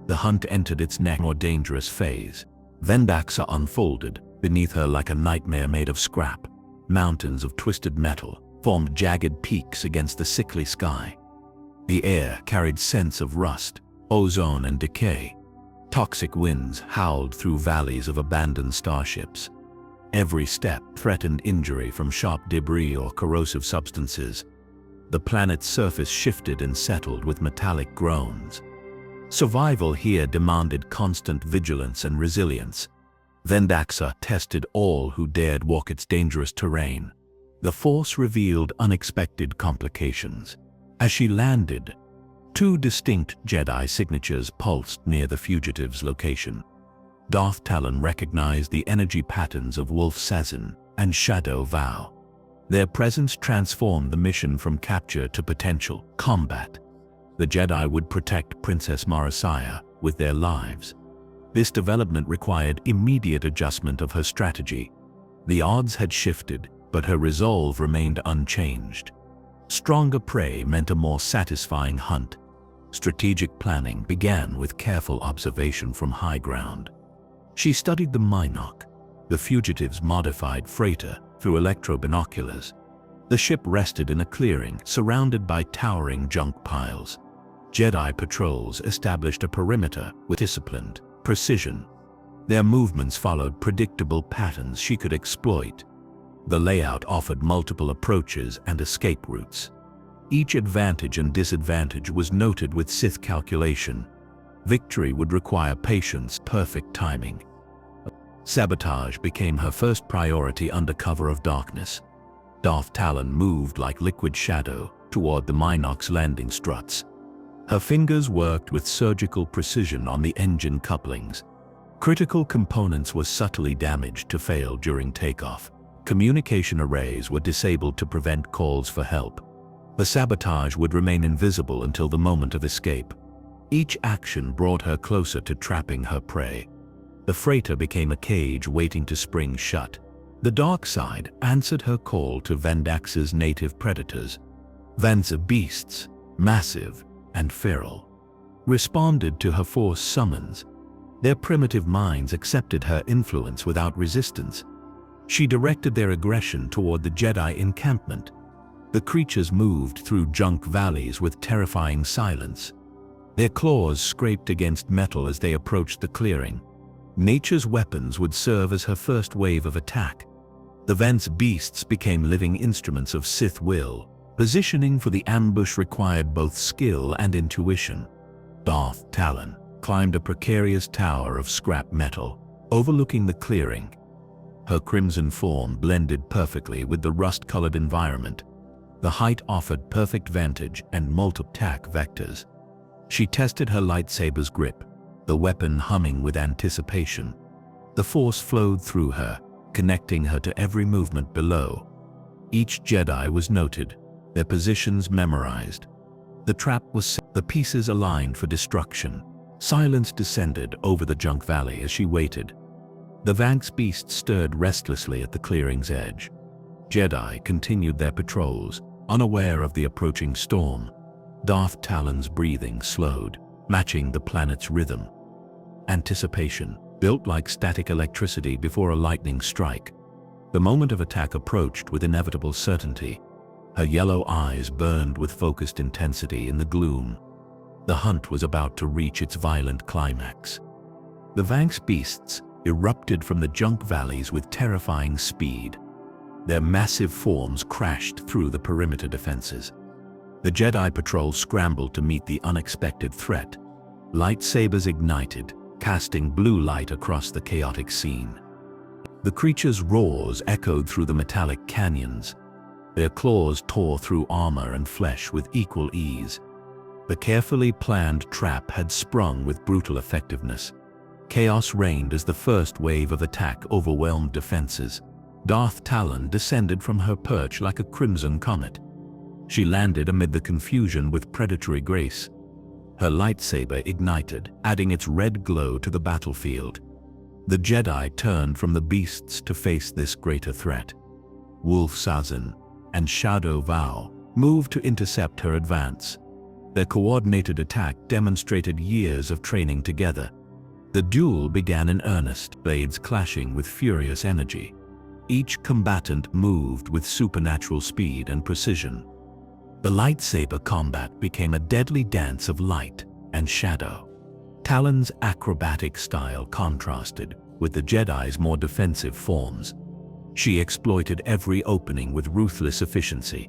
The hunt entered its next more dangerous phase. Vendaxa unfolded beneath her like a nightmare made of scrap. Mountains of twisted metal formed jagged peaks against the sickly sky. The air carried scents of rust, ozone and decay. Toxic winds howled through valleys of abandoned starships. Every step threatened injury from sharp debris or corrosive substances. The planet's surface shifted and settled with metallic groans. Survival here demanded constant vigilance and resilience. Vendaxa tested all who dared walk its dangerous terrain. The Force revealed unexpected complications. As she landed, two distinct Jedi signatures pulsed near the fugitive's location. Darth Talon recognized the energy patterns of Wolf Sazin and Shadow Vow. Their presence transformed the mission from capture to potential combat. The Jedi would protect Princess Moriah with their lives. This development required immediate adjustment of her strategy. The odds had shifted, but her resolve remained unchanged. Stronger prey meant a more satisfying hunt. Strategic planning began with careful observation from high ground. She studied the Mynock, the fugitives' modified freighter, through electro-binoculars. The ship rested in a clearing surrounded by towering junk piles. Jedi patrols established a perimeter with disciplined precision. Their movements followed predictable patterns she could exploit. The layout offered multiple approaches and escape routes. Each advantage and disadvantage was noted with Sith calculation. Victory would require patience, perfect timing. Sabotage became her first priority under cover of darkness. Darth Talon moved like liquid shadow toward the Mynock's landing struts. Her fingers worked with surgical precision on the engine couplings. Critical components were subtly damaged to fail during takeoff. Communication arrays were disabled to prevent calls for help. The sabotage would remain invisible until the moment of escape. Each action brought her closer to trapping her prey. The freighter became a cage waiting to spring shut. The dark side answered her call to Vendaxa's native predators. Vendaxa beasts, massive and feral, responded to her Force summons. Their primitive minds accepted her influence without resistance. She directed their aggression toward the Jedi encampment. The creatures moved through junk valleys with terrifying silence. Their claws scraped against metal as they approached the clearing. Nature's weapons would serve as her first wave of attack. The Vendaxa beasts became living instruments of Sith will. Positioning for the ambush required both skill and intuition. Darth Talon climbed a precarious tower of scrap metal, overlooking the clearing. Her crimson form blended perfectly with the rust-colored environment. The height offered perfect vantage and multiple attack vectors. She tested her lightsaber's grip, the weapon humming with anticipation. The Force flowed through her, connecting her to every movement below. Each Jedi was noted, their positions memorized. The trap was set, the pieces aligned for destruction. Silence descended over the junk valley as she waited. The Vanx beast stirred restlessly at the clearing's edge. Jedi continued their patrols, unaware of the approaching storm. Darth Talon's breathing slowed, matching the planet's rhythm. Anticipation, built like static electricity before a lightning strike. The moment of attack approached with inevitable certainty. Her yellow eyes burned with focused intensity in the gloom. The hunt was about to reach its violent climax. The Vanx beasts erupted from the junk valleys with terrifying speed. Their massive forms crashed through the perimeter defenses. The Jedi patrol scrambled to meet the unexpected threat. Lightsabers ignited, casting blue light across the chaotic scene. The creatures' roars echoed through the metallic canyons. Their claws tore through armor and flesh with equal ease. The carefully planned trap had sprung with brutal effectiveness. Chaos reigned as the first wave of attack overwhelmed defenses. Darth Talon descended from her perch like a crimson comet. She landed amid the confusion with predatory grace. Her lightsaber ignited, adding its red glow to the battlefield. The Jedi turned from the beasts to face this greater threat. Wolf Sazin and Shadow Vow moved to intercept her advance. Their coordinated attack demonstrated years of training together. The duel began in earnest, blades clashing with furious energy. Each combatant moved with supernatural speed and precision. The lightsaber combat became a deadly dance of light and shadow. Talon's acrobatic style contrasted with the Jedi's more defensive forms. She exploited every opening with ruthless efficiency.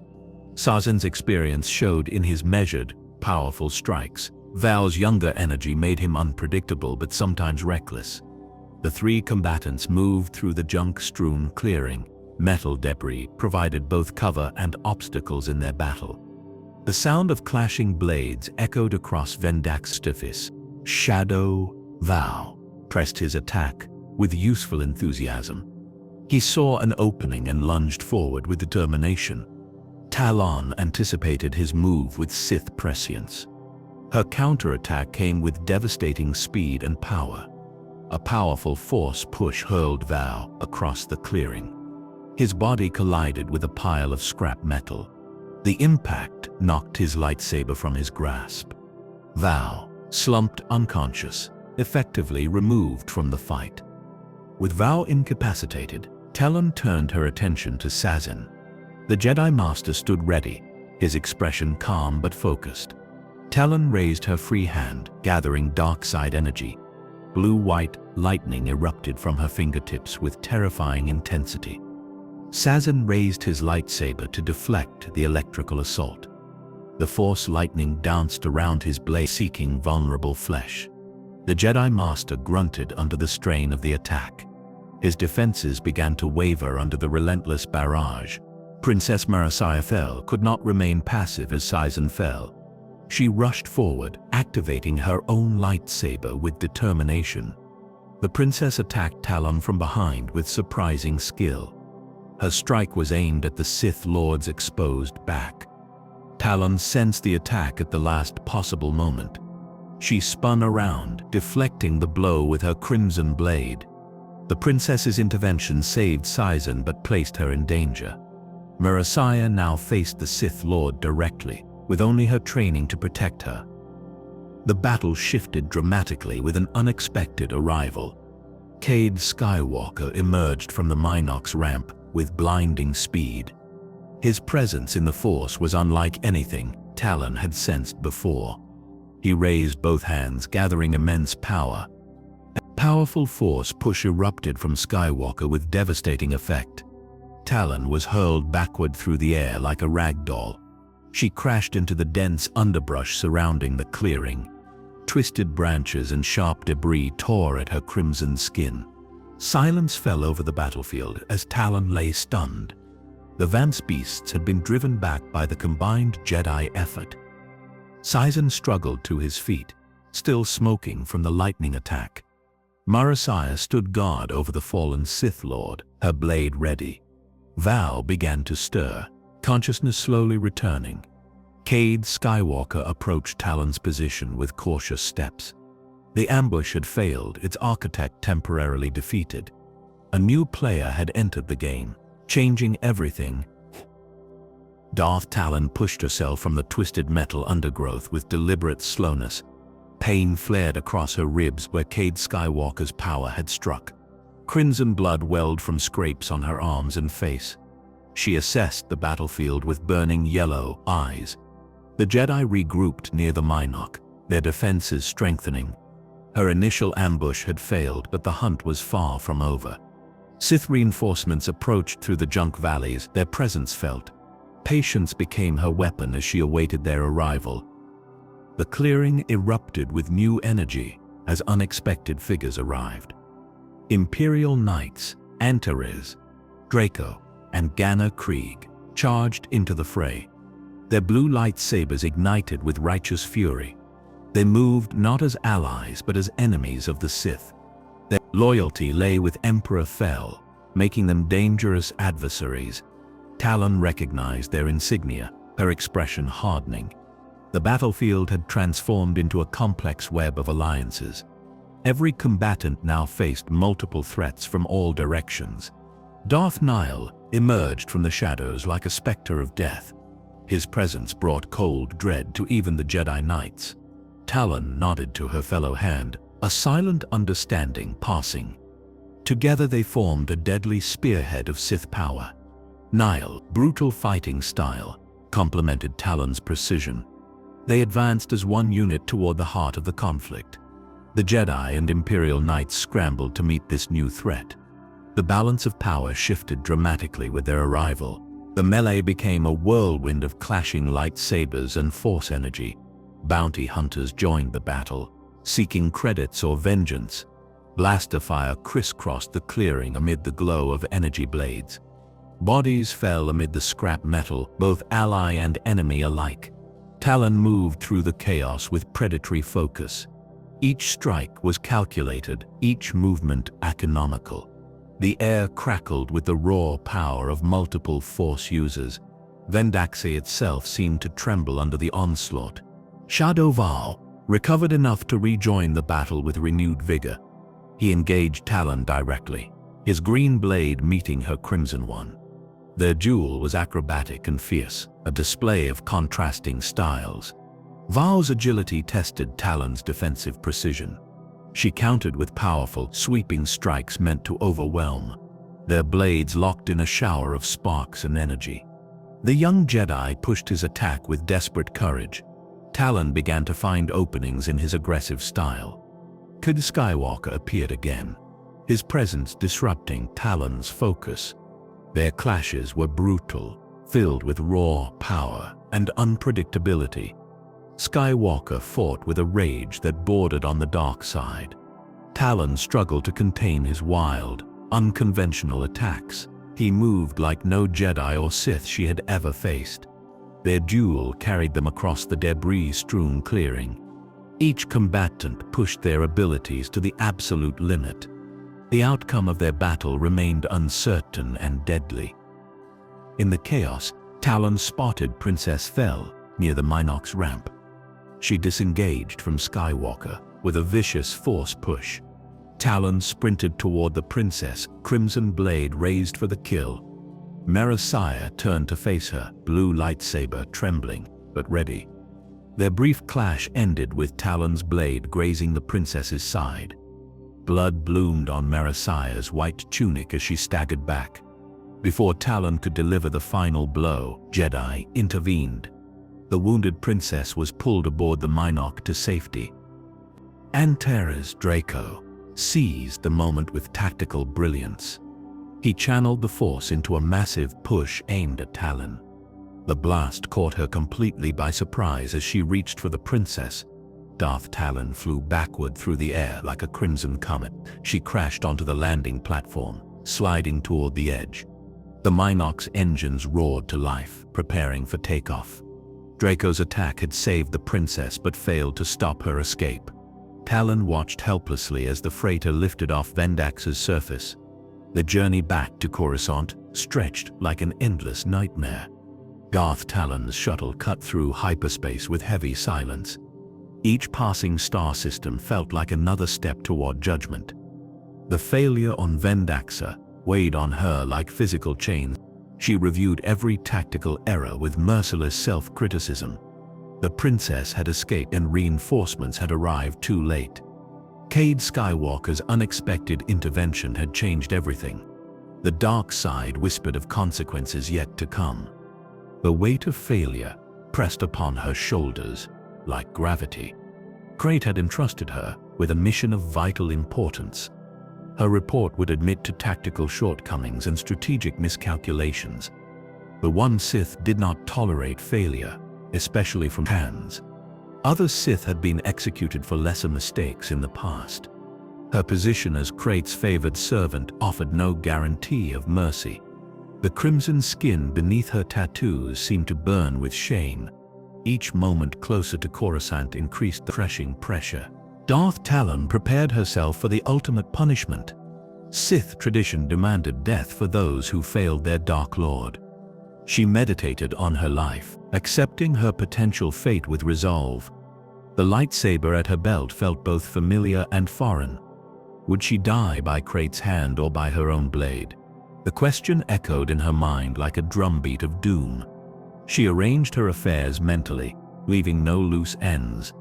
Sazin's experience showed in his measured, powerful strikes. Val's younger energy made him unpredictable but sometimes reckless. The three combatants moved through the junk-strewn clearing. Metal debris provided both cover and obstacles in their battle. The sound of clashing blades echoed across Vendaxa Skirmish. Shadow Vow pressed his attack with useful enthusiasm. He saw an opening and lunged forward with determination. Talon anticipated his move with Sith prescience. Her counterattack came with devastating speed and power. A powerful force push hurled Vow across the clearing. His body collided with a pile of scrap metal. The impact knocked his lightsaber from his grasp. Vow slumped unconscious, effectively removed from the fight. With Vow incapacitated, Talon turned her attention to Sazin. The Jedi Master stood ready, his expression calm but focused. Talon raised her free hand, gathering dark side energy. Blue-white lightning erupted from her fingertips with terrifying intensity. Sazin raised his lightsaber to deflect the electrical assault. The force lightning danced around his blade, seeking vulnerable flesh. The Jedi Master grunted under the strain of the attack. His defenses began to waver under the relentless barrage. Princess Marasiafel could not remain passive as Sazin fell. She rushed forward, activating her own lightsaber with determination. The princess attacked Talon from behind with surprising skill. Her strike was aimed at the Sith Lord's exposed back. Talon sensed the attack at the last possible moment. She spun around, deflecting the blow with her crimson blade. The princess's intervention saved Sazin but placed her in danger. Marasiah now faced the Sith Lord directly, with only her training to protect her. The battle shifted dramatically with an unexpected arrival. Cade Skywalker emerged from the Minox ramp with blinding speed. His presence in the Force was unlike anything Talon had sensed before. He raised both hands, gathering immense power. A powerful Force push erupted from Skywalker with devastating effect. Talon was hurled backward through the air like a rag doll. She crashed into the dense underbrush surrounding the clearing. Twisted branches and sharp debris tore at her crimson skin. Silence fell over the battlefield as Talon lay stunned. The Vanx beasts had been driven back by the combined Jedi effort. Sazin struggled to his feet, still smoking from the lightning attack. Marasiah stood guard over the fallen Sith Lord, her blade ready. Val began to stir, consciousness slowly returning. Cade Skywalker approached Talon's position with cautious steps. The ambush had failed, its architect temporarily defeated. A new player had entered the game, changing everything. Darth Talon pushed herself from the twisted metal undergrowth with deliberate slowness. Pain flared across her ribs where Cade Skywalker's power had struck. Crimson blood welled from scrapes on her arms and face. She assessed the battlefield with burning yellow eyes. The Jedi regrouped near the Mynock, their defenses strengthening. Her initial ambush had failed, but the hunt was far from over. Sith reinforcements approached through the junk valleys, their presence felt. Patience became her weapon as she awaited their arrival. The clearing erupted with new energy as unexpected figures arrived. Imperial Knights, Antares, Draco, and Ganna Krieg charged into the fray. Their blue lightsabers ignited with righteous fury. They moved not as allies but as enemies of the Sith. Their loyalty lay with Emperor Fel, making them dangerous adversaries. Talon recognized their insignia, her expression hardening. The battlefield had transformed into a complex web of alliances. Every combatant now faced multiple threats from all directions. Darth Nihil emerged from the shadows like a specter of death. His presence brought cold dread to even the Jedi Knights. Talon nodded to her fellow hand, a silent understanding passing. Together they formed a deadly spearhead of Sith power. Nihil, brutal fighting style, complemented Talon's precision. They advanced as one unit toward the heart of the conflict. The Jedi and Imperial Knights scrambled to meet this new threat. The balance of power shifted dramatically with their arrival. The melee became a whirlwind of clashing lightsabers and force energy. Bounty hunters joined the battle, seeking credits or vengeance. Blaster fire crisscrossed the clearing amid the glow of energy blades. Bodies fell amid the scrap metal, both ally and enemy alike. Talon moved through the chaos with predatory focus. Each strike was calculated, each movement economical. The air crackled with the raw power of multiple force users. Vendaxa itself seemed to tremble under the onslaught. Shadow Val recovered enough to rejoin the battle with renewed vigor. He engaged Talon directly, his green blade meeting her crimson one. Their duel was acrobatic and fierce, a display of contrasting styles. Val's agility tested Talon's defensive precision. She countered with powerful, sweeping strikes meant to overwhelm. Their blades locked in a shower of sparks and energy. The young Jedi pushed his attack with desperate courage. Talon began to find openings in his aggressive style. Cade Skywalker appeared again, his presence disrupting Talon's focus. Their clashes were brutal, filled with raw power and unpredictability. Skywalker fought with a rage that bordered on the dark side. Talon struggled to contain his wild, unconventional attacks. He moved like no Jedi or Sith she had ever faced. Their duel carried them across the debris-strewn clearing. Each combatant pushed their abilities to the absolute limit. The outcome of their battle remained uncertain and deadly. In the chaos, Talon spotted Princess Fel near the Mynock's ramp. She disengaged from Skywalker with a vicious force push. Talon sprinted toward the princess, crimson blade raised for the kill. Marasiah turned to face her, blue lightsaber trembling, but ready. Their brief clash ended with Talon's blade grazing the princess's side. Blood bloomed on Marasiah's white tunic as she staggered back. Before Talon could deliver the final blow, Jedi intervened. The wounded princess was pulled aboard the Mynock to safety. Antares Draco seized the moment with tactical brilliance. He channeled the force into a massive push aimed at Talon. The blast caught her completely by surprise as she reached for the princess. Darth Talon flew backward through the air like a crimson comet. She crashed onto the landing platform, sliding toward the edge. The Mynock's engines roared to life, preparing for takeoff. Draco's attack had saved the princess but failed to stop her escape. Talon watched helplessly as the freighter lifted off Vendaxa's surface. The journey back to Coruscant stretched like an endless nightmare. Darth Talon's shuttle cut through hyperspace with heavy silence. Each passing star system felt like another step toward judgment. The failure on Vendaxa weighed on her like physical chains. She reviewed every tactical error with merciless self-criticism. The princess had escaped and reinforcements had arrived too late. Cade Skywalker's unexpected intervention had changed everything. The dark side whispered of consequences yet to come. The weight of failure pressed upon her shoulders like gravity. Krayt had entrusted her with a mission of vital importance. Her report would admit to tactical shortcomings and strategic miscalculations. The one Sith did not tolerate failure, especially from hands. Other Sith had been executed for lesser mistakes in the past. Her position as Krayt's favored servant offered no guarantee of mercy. The crimson skin beneath her tattoos seemed to burn with shame. Each moment closer to Coruscant increased the crushing pressure. Darth Talon prepared herself for the ultimate punishment. Sith tradition demanded death for those who failed their Dark Lord. She meditated on her life, accepting her potential fate with resolve. The lightsaber at her belt felt both familiar and foreign. Would she die by Krayt's hand or by her own blade? The question echoed in her mind like a drumbeat of doom. She arranged her affairs mentally, leaving no loose ends.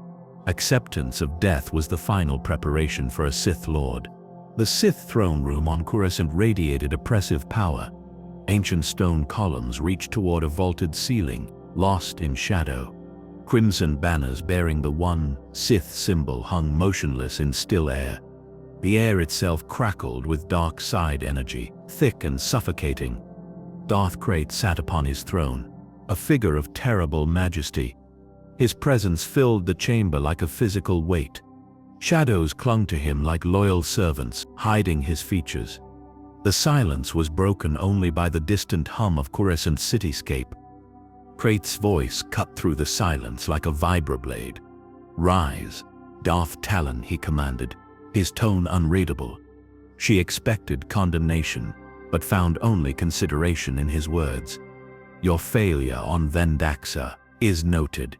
Acceptance of death was the final preparation for a Sith Lord. The Sith throne room on Coruscant radiated oppressive power. Ancient stone columns reached toward a vaulted ceiling, lost in shadow. Crimson banners bearing the one Sith symbol hung motionless in still air. The air itself crackled with dark side energy, thick and suffocating. Darth Krayt sat upon his throne, a figure of terrible majesty. His presence filled the chamber like a physical weight. Shadows clung to him like loyal servants, hiding his features. The silence was broken only by the distant hum of Coruscant's cityscape. Krayt's voice cut through the silence like a vibroblade. "Rise, Darth Talon," he commanded, his tone unreadable. She expected condemnation, but found only consideration in his words. "Your failure on Vendaxa is noted,"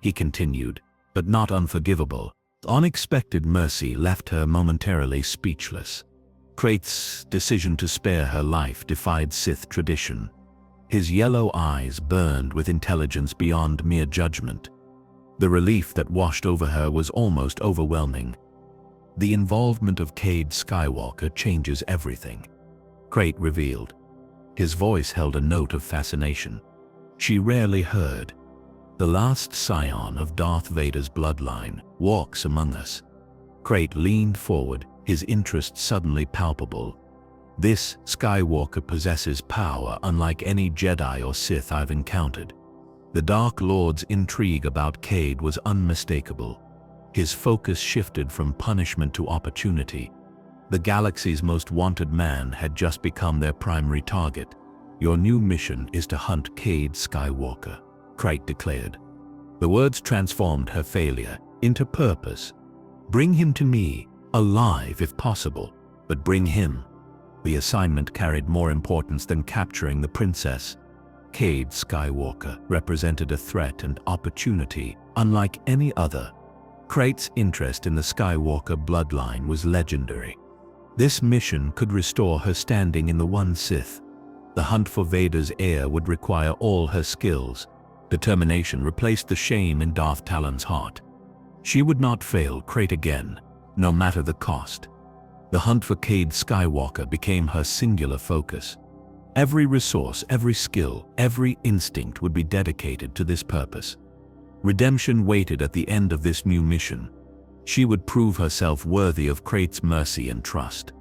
he continued, "but not unforgivable." Unexpected mercy left her momentarily speechless. Krayt's decision to spare her life defied Sith tradition. His yellow eyes burned with intelligence beyond mere judgment. The relief that washed over her was almost overwhelming. "The involvement of Cade Skywalker changes everything," Krayt revealed. His voice held a note of fascination she rarely heard. "The last scion of Darth Vader's bloodline walks among us." Krayt leaned forward, his interest suddenly palpable. "This Skywalker possesses power unlike any Jedi or Sith I've encountered." The Dark Lord's intrigue about Cade was unmistakable. His focus shifted from punishment to opportunity. The galaxy's most wanted man had just become their primary target. "Your new mission is to hunt Cade Skywalker," Krayt declared. The words transformed her failure into purpose. "Bring him to me, alive if possible, but bring him." The assignment carried more importance than capturing the princess. Cade Skywalker represented a threat and opportunity unlike any other. Krayt's interest in the Skywalker bloodline was legendary. This mission could restore her standing in the One Sith. The hunt for Vader's heir would require all her skills. Determination replaced the shame in Darth Talon's heart. She would not fail Krayt again, no matter the cost. The hunt for Cade Skywalker became her singular focus. Every resource, every skill, every instinct would be dedicated to this purpose. Redemption waited at the end of this new mission. She would prove herself worthy of Krayt's mercy and trust.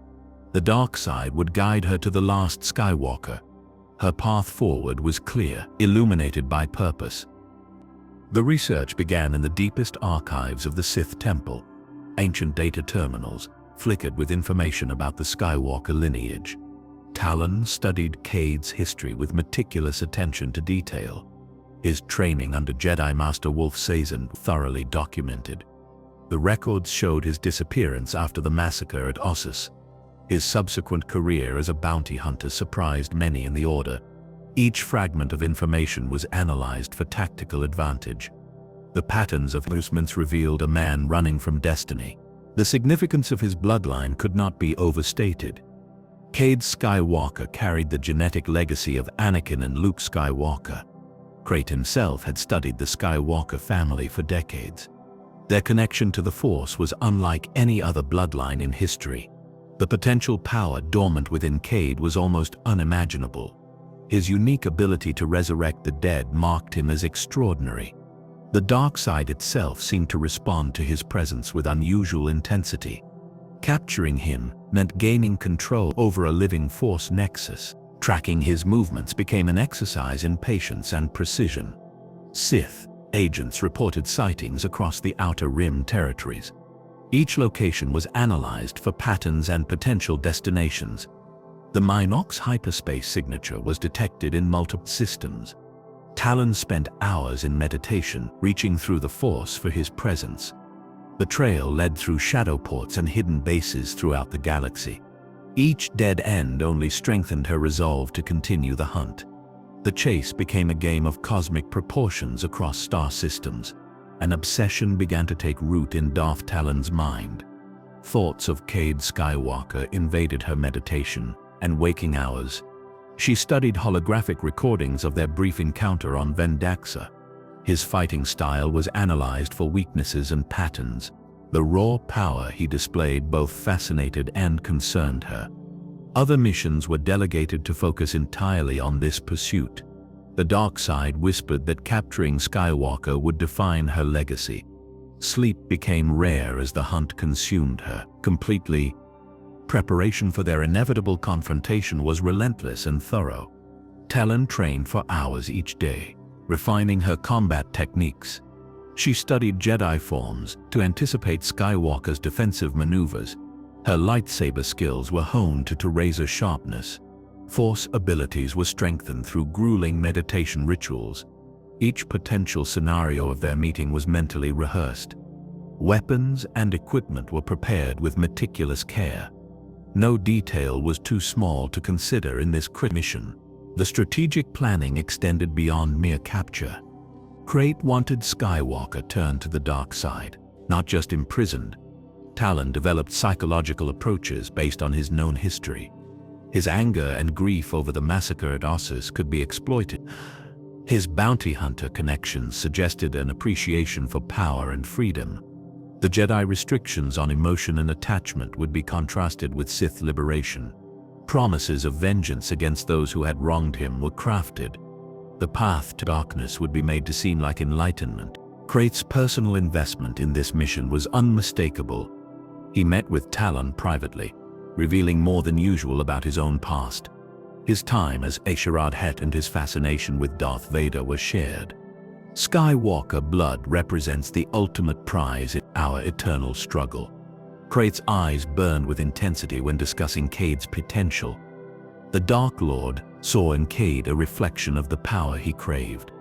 The dark side would guide her to the last Skywalker. Her path forward was clear, illuminated by purpose. The research began in the deepest archives of the Sith Temple. Ancient data terminals flickered with information about the Skywalker lineage. Talon studied Cade's history with meticulous attention to detail. His training under Jedi Master Wolf Sazin thoroughly documented. The records showed his disappearance after the massacre at Ossus. His subsequent career as a bounty hunter surprised many in the Order. Each fragment of information was analyzed for tactical advantage. The patterns of movements revealed a man running from destiny. The significance of his bloodline could not be overstated. Cade Skywalker carried the genetic legacy of Anakin and Luke Skywalker. Krayt himself had studied the Skywalker family for decades. Their connection to the Force was unlike any other bloodline in history. The potential power dormant within Cade was almost unimaginable. His unique ability to resurrect the dead marked him as extraordinary. The dark side itself seemed to respond to his presence with unusual intensity. Capturing him meant gaining control over a living Force nexus. Tracking his movements became an exercise in patience and precision. Sith agents reported sightings across the Outer Rim territories. Each location was analyzed for patterns and potential destinations. The Minox hyperspace signature was detected in multiple systems. Talon spent hours in meditation, reaching through the Force for his presence. The trail led through shadow ports and hidden bases throughout the galaxy. Each dead end only strengthened her resolve to continue the hunt. The chase became a game of cosmic proportions across star systems. An obsession began to take root in Darth Talon's mind. Thoughts of Cade Skywalker invaded her meditation and waking hours. She studied holographic recordings of their brief encounter on Vendaxa. His fighting style was analyzed for weaknesses and patterns. The raw power he displayed both fascinated and concerned her. Other missions were delegated to focus entirely on this pursuit. The dark side whispered that capturing Skywalker would define her legacy. Sleep became rare as the hunt consumed her completely. Preparation for their inevitable confrontation was relentless and thorough. Talon trained for hours each day, refining her combat techniques. She studied Jedi forms to anticipate Skywalker's defensive maneuvers. Her lightsaber skills were honed to razor sharpness. Force abilities were strengthened through grueling meditation rituals. Each potential scenario of their meeting was mentally rehearsed. Weapons and equipment were prepared with meticulous care. No detail was too small to consider in this critical mission. The strategic planning extended beyond mere capture. Krayt wanted Skywalker turned to the dark side, not just imprisoned. Talon developed psychological approaches based on his known history. His anger and grief over the massacre at Ossus could be exploited. His bounty hunter connections suggested an appreciation for power and freedom. The Jedi restrictions on emotion and attachment would be contrasted with Sith liberation. Promises of vengeance against those who had wronged him were crafted. The path to darkness would be made to seem like enlightenment. Krayt's personal investment in this mission was unmistakable. He met with Talon privately, revealing more than usual about his own past. His time as Asherad Het and his fascination with Darth Vader were shared. Skywalker blood represents the ultimate prize in our eternal struggle. Krayt's eyes burned with intensity when discussing Cade's potential. The Dark Lord saw in Cade a reflection of the power he craved.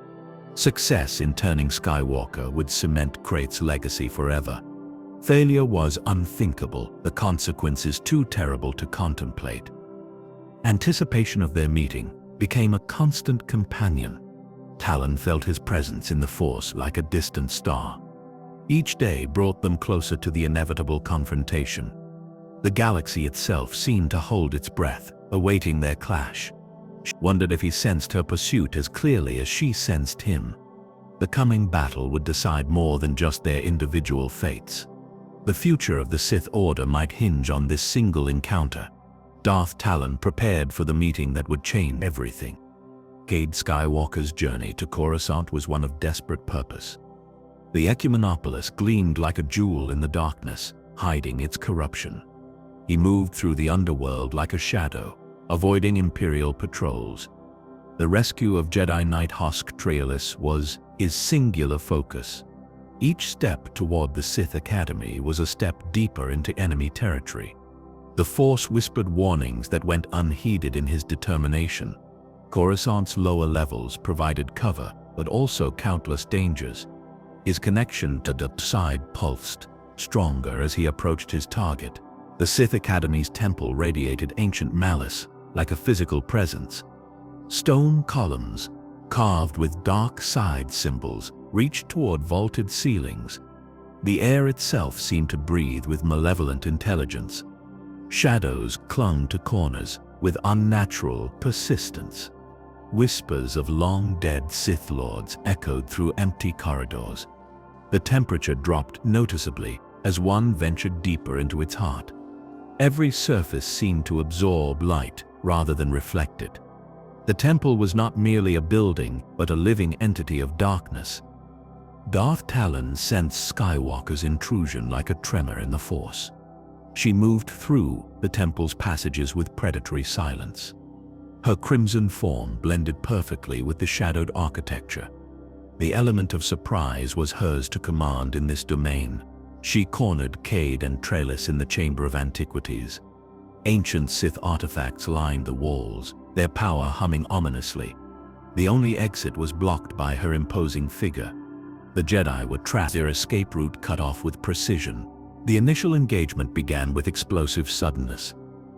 Success in turning Skywalker would cement Krayt's legacy forever. Failure was unthinkable, the consequences too terrible to contemplate. Anticipation of their meeting became a constant companion. Talon felt his presence in the Force like a distant star. Each day brought them closer to the inevitable confrontation. The galaxy itself seemed to hold its breath, awaiting their clash. She wondered if he sensed her pursuit as clearly as she sensed him. The coming battle would decide more than just their individual fates. The future of the Sith Order might hinge on this single encounter. Darth Talon prepared for the meeting that would change everything. Cade Skywalker's journey to Coruscant was one of desperate purpose. The Ecumenopolis gleamed like a jewel in the darkness, hiding its corruption. He moved through the underworld like a shadow, avoiding Imperial patrols. The rescue of Jedi Knight Hosk Trailus was his singular focus. Each step toward the Sith Academy was a step deeper into enemy territory. The Force whispered warnings that went unheeded in his determination. Coruscant's lower levels provided cover, but also countless dangers. His connection to the side pulsed, stronger as he approached his target. The Sith Academy's temple radiated ancient malice, like a physical presence. Stone columns, carved with dark side symbols, reached toward vaulted ceilings. The air itself seemed to breathe with malevolent intelligence. Shadows clung to corners with unnatural persistence. Whispers of long-dead Sith Lords echoed through empty corridors. The temperature dropped noticeably as one ventured deeper into its heart. Every surface seemed to absorb light rather than reflect it. The temple was not merely a building, but a living entity of darkness. Darth Talon sensed Skywalker's intrusion like a tremor in the Force. She moved through the temple's passages with predatory silence. Her crimson form blended perfectly with the shadowed architecture. The element of surprise was hers to command in this domain. She cornered Cade and Twi'lek in the Chamber of Antiquities. Ancient Sith artifacts lined the walls, their power humming ominously. The only exit was blocked by her imposing figure. The Jedi were trapped, their escape route cut off with precision. The initial engagement began with explosive suddenness.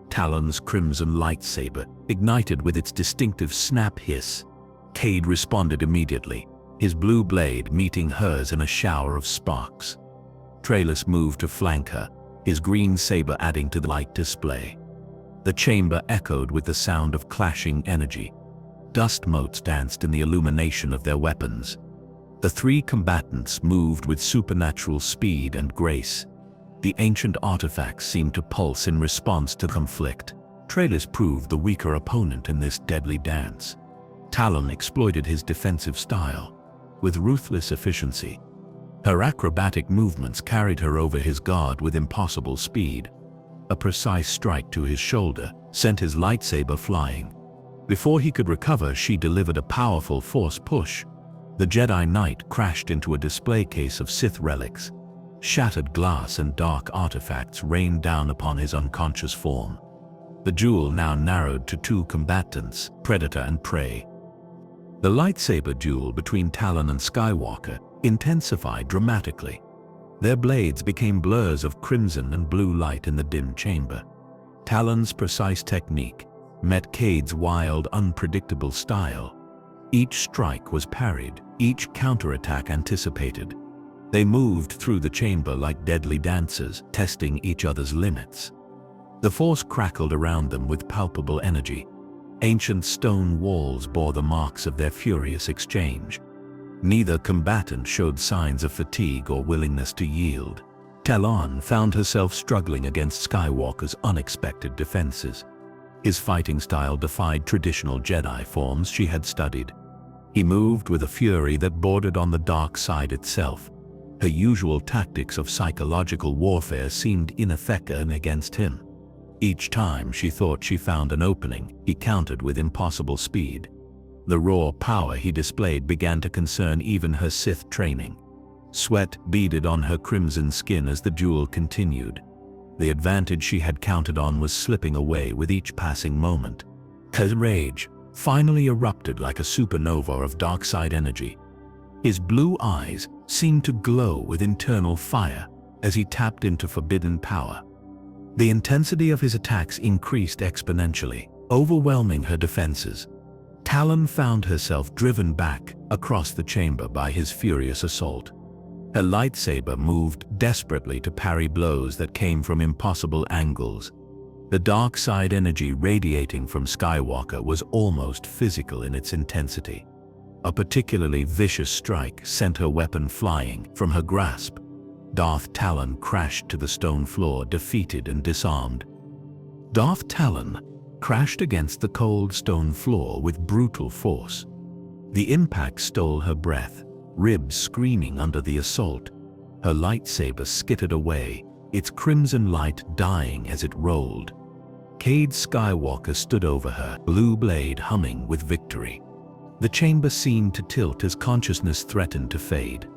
Talon's crimson lightsaber ignited with its distinctive snap hiss. Cade responded immediately, his blue blade meeting hers in a shower of sparks. Twi'lek moved to flank her, his green saber adding to the light display. The chamber echoed with the sound of clashing energy. Dust motes danced in the illumination of their weapons. The three combatants moved with supernatural speed and grace. The ancient artifacts seemed to pulse in response to conflict. Twi'lek proved the weaker opponent in this deadly dance. Talon exploited his defensive style with ruthless efficiency. Her acrobatic movements carried her over his guard with impossible speed. A precise strike to his shoulder sent his lightsaber flying. Before he could recover, she delivered a powerful force push. The Jedi Knight crashed into a display case of Sith relics. Shattered glass and dark artifacts rained down upon his unconscious form. The duel now narrowed to two combatants, predator and prey. The lightsaber duel between Talon and Skywalker intensified dramatically. Their blades became blurs of crimson and blue light in the dim chamber. Talon's precise technique met Cade's wild, unpredictable style. Each strike was parried, each counterattack anticipated. They moved through the chamber like deadly dancers, testing each other's limits. The Force crackled around them with palpable energy. Ancient stone walls bore the marks of their furious exchange. Neither combatant showed signs of fatigue or willingness to yield. Talon found herself struggling against Skywalker's unexpected defenses. His fighting style defied traditional Jedi forms she had studied. He moved with a fury that bordered on the dark side itself. Her usual tactics of psychological warfare seemed ineffective against him. Each time she thought she found an opening, he countered with impossible speed. The raw power he displayed began to concern even her Sith training. Sweat beaded on her crimson skin as the duel continued. The advantage she had counted on was slipping away with each passing moment. Her rage finally erupted like a supernova of dark side energy. His blue eyes seemed to glow with internal fire as he tapped into forbidden power. The intensity of his attacks increased exponentially, overwhelming her defenses. Talon found herself driven back across the chamber by his furious assault. Her lightsaber moved desperately to parry blows that came from impossible angles. The dark side energy radiating from Skywalker was almost physical in its intensity. A particularly vicious strike sent her weapon flying from her grasp. Darth Talon crashed to the stone floor, defeated and disarmed. Darth Talon crashed against the cold stone floor with brutal force. The impact stole her breath, ribs screaming under the assault. Her lightsaber skittered away, its crimson light dying as it rolled. Cade Skywalker stood over her, blue blade humming with victory. The chamber seemed to tilt as consciousness threatened to fade.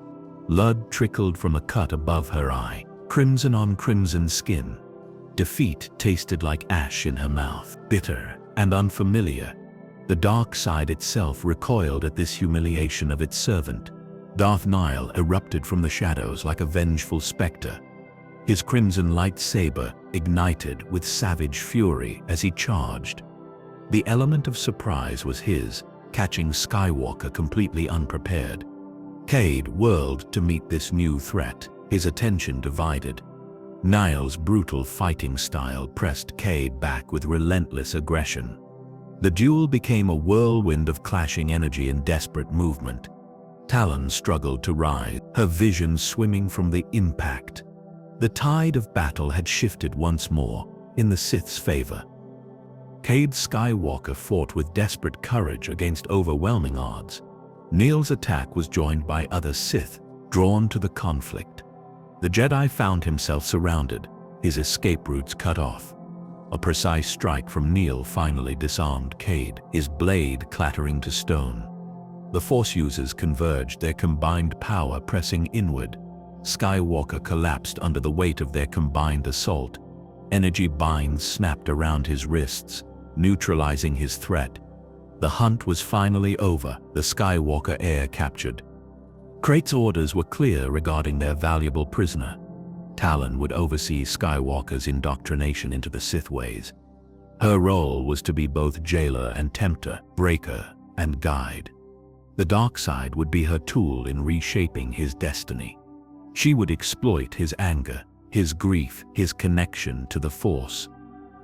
Blood trickled from a cut above her eye, crimson on crimson skin. Defeat tasted like ash in her mouth, bitter and unfamiliar. The dark side itself recoiled at this humiliation of its servant. Darth Nihil erupted from the shadows like a vengeful specter. His crimson lightsaber ignited with savage fury as he charged. The element of surprise was his, catching Skywalker completely unprepared. Cade whirled to meet this new threat, his attention divided. Niall's brutal fighting style pressed Cade back with relentless aggression. The duel became a whirlwind of clashing energy and desperate movement. Talon struggled to rise, her vision swimming from the impact. The tide of battle had shifted once more, in the Sith's favor. Cade Skywalker fought with desperate courage against overwhelming odds. Niall's attack was joined by other Sith, drawn to the conflict. The Jedi found himself surrounded, his escape routes cut off. A precise strike from Niall finally disarmed Cade, his blade clattering to stone. The Force users converged, their combined power pressing inward. Skywalker collapsed under the weight of their combined assault. Energy binds snapped around his wrists, neutralizing his threat. The hunt was finally over, the Skywalker heir captured. Krayt's orders were clear regarding their valuable prisoner. Talon would oversee Skywalker's indoctrination into the Sith ways. Her role was to be both jailer and tempter, breaker and guide. The dark side would be her tool in reshaping his destiny. She would exploit his anger, his grief, his connection to the Force.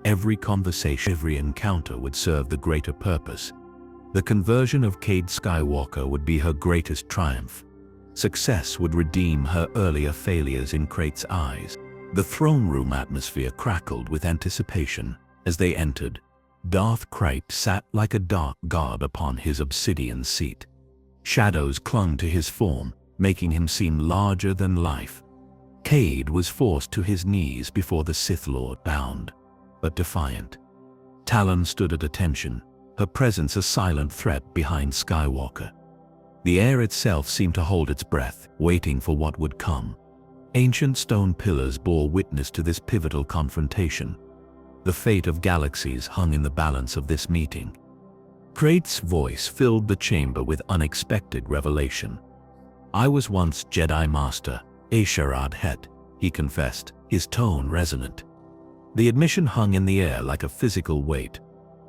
Every conversation, every encounter would serve the greater purpose. The conversion of Cade Skywalker would be her greatest triumph. Success would redeem her earlier failures in Krayt's eyes. The throne room atmosphere crackled with anticipation. As they entered, Darth Krayt sat like a dark god upon his obsidian seat. Shadows clung to his form, making him seem larger than life. Cade was forced to his knees before the Sith Lord, bound, but defiant. Talon stood at attention, her presence a silent threat behind Skywalker. The air itself seemed to hold its breath, waiting for what would come. Ancient stone pillars bore witness to this pivotal confrontation. The fate of galaxies hung in the balance of this meeting. Krayt's voice filled the chamber with unexpected revelation. "I was once Jedi Master, Asharad Het," he confessed, his tone resonant. The admission hung in the air like a physical weight.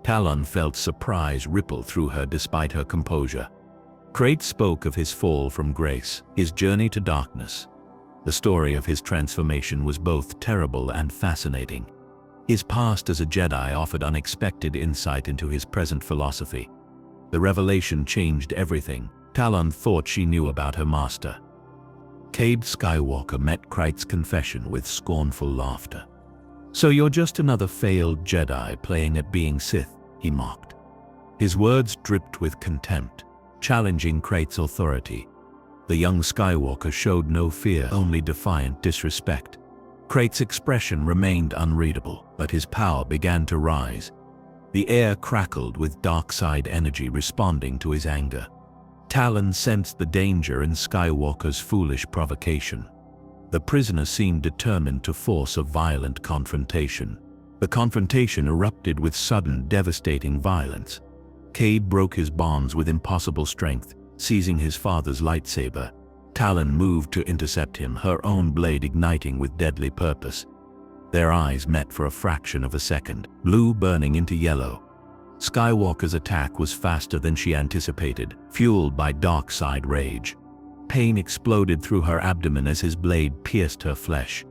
Talon felt surprise ripple through her despite her composure. Krayt spoke of his fall from grace, his journey to darkness. The story of his transformation was both terrible and fascinating. His past as a Jedi offered unexpected insight into his present philosophy. The revelation changed everything. Talon thought she knew about her master. Cade Skywalker met Krayt's confession with scornful laughter. "So you're just another failed Jedi playing at being Sith," he mocked. His words dripped with contempt, challenging Krayt's authority. The young Skywalker showed no fear, only defiant disrespect. Krayt's expression remained unreadable, but his power began to rise. The air crackled with dark side energy responding to his anger. Talon sensed the danger in Skywalker's foolish provocation. The prisoner seemed determined to force a violent confrontation. The confrontation erupted with sudden, devastating violence. Cade broke his bonds with impossible strength, seizing his father's lightsaber. Talon moved to intercept him, her own blade igniting with deadly purpose. Their eyes met for a fraction of a second, blue burning into yellow. Skywalker's attack was faster than she anticipated, fueled by dark side rage. Pain exploded through her abdomen as his blade pierced her flesh.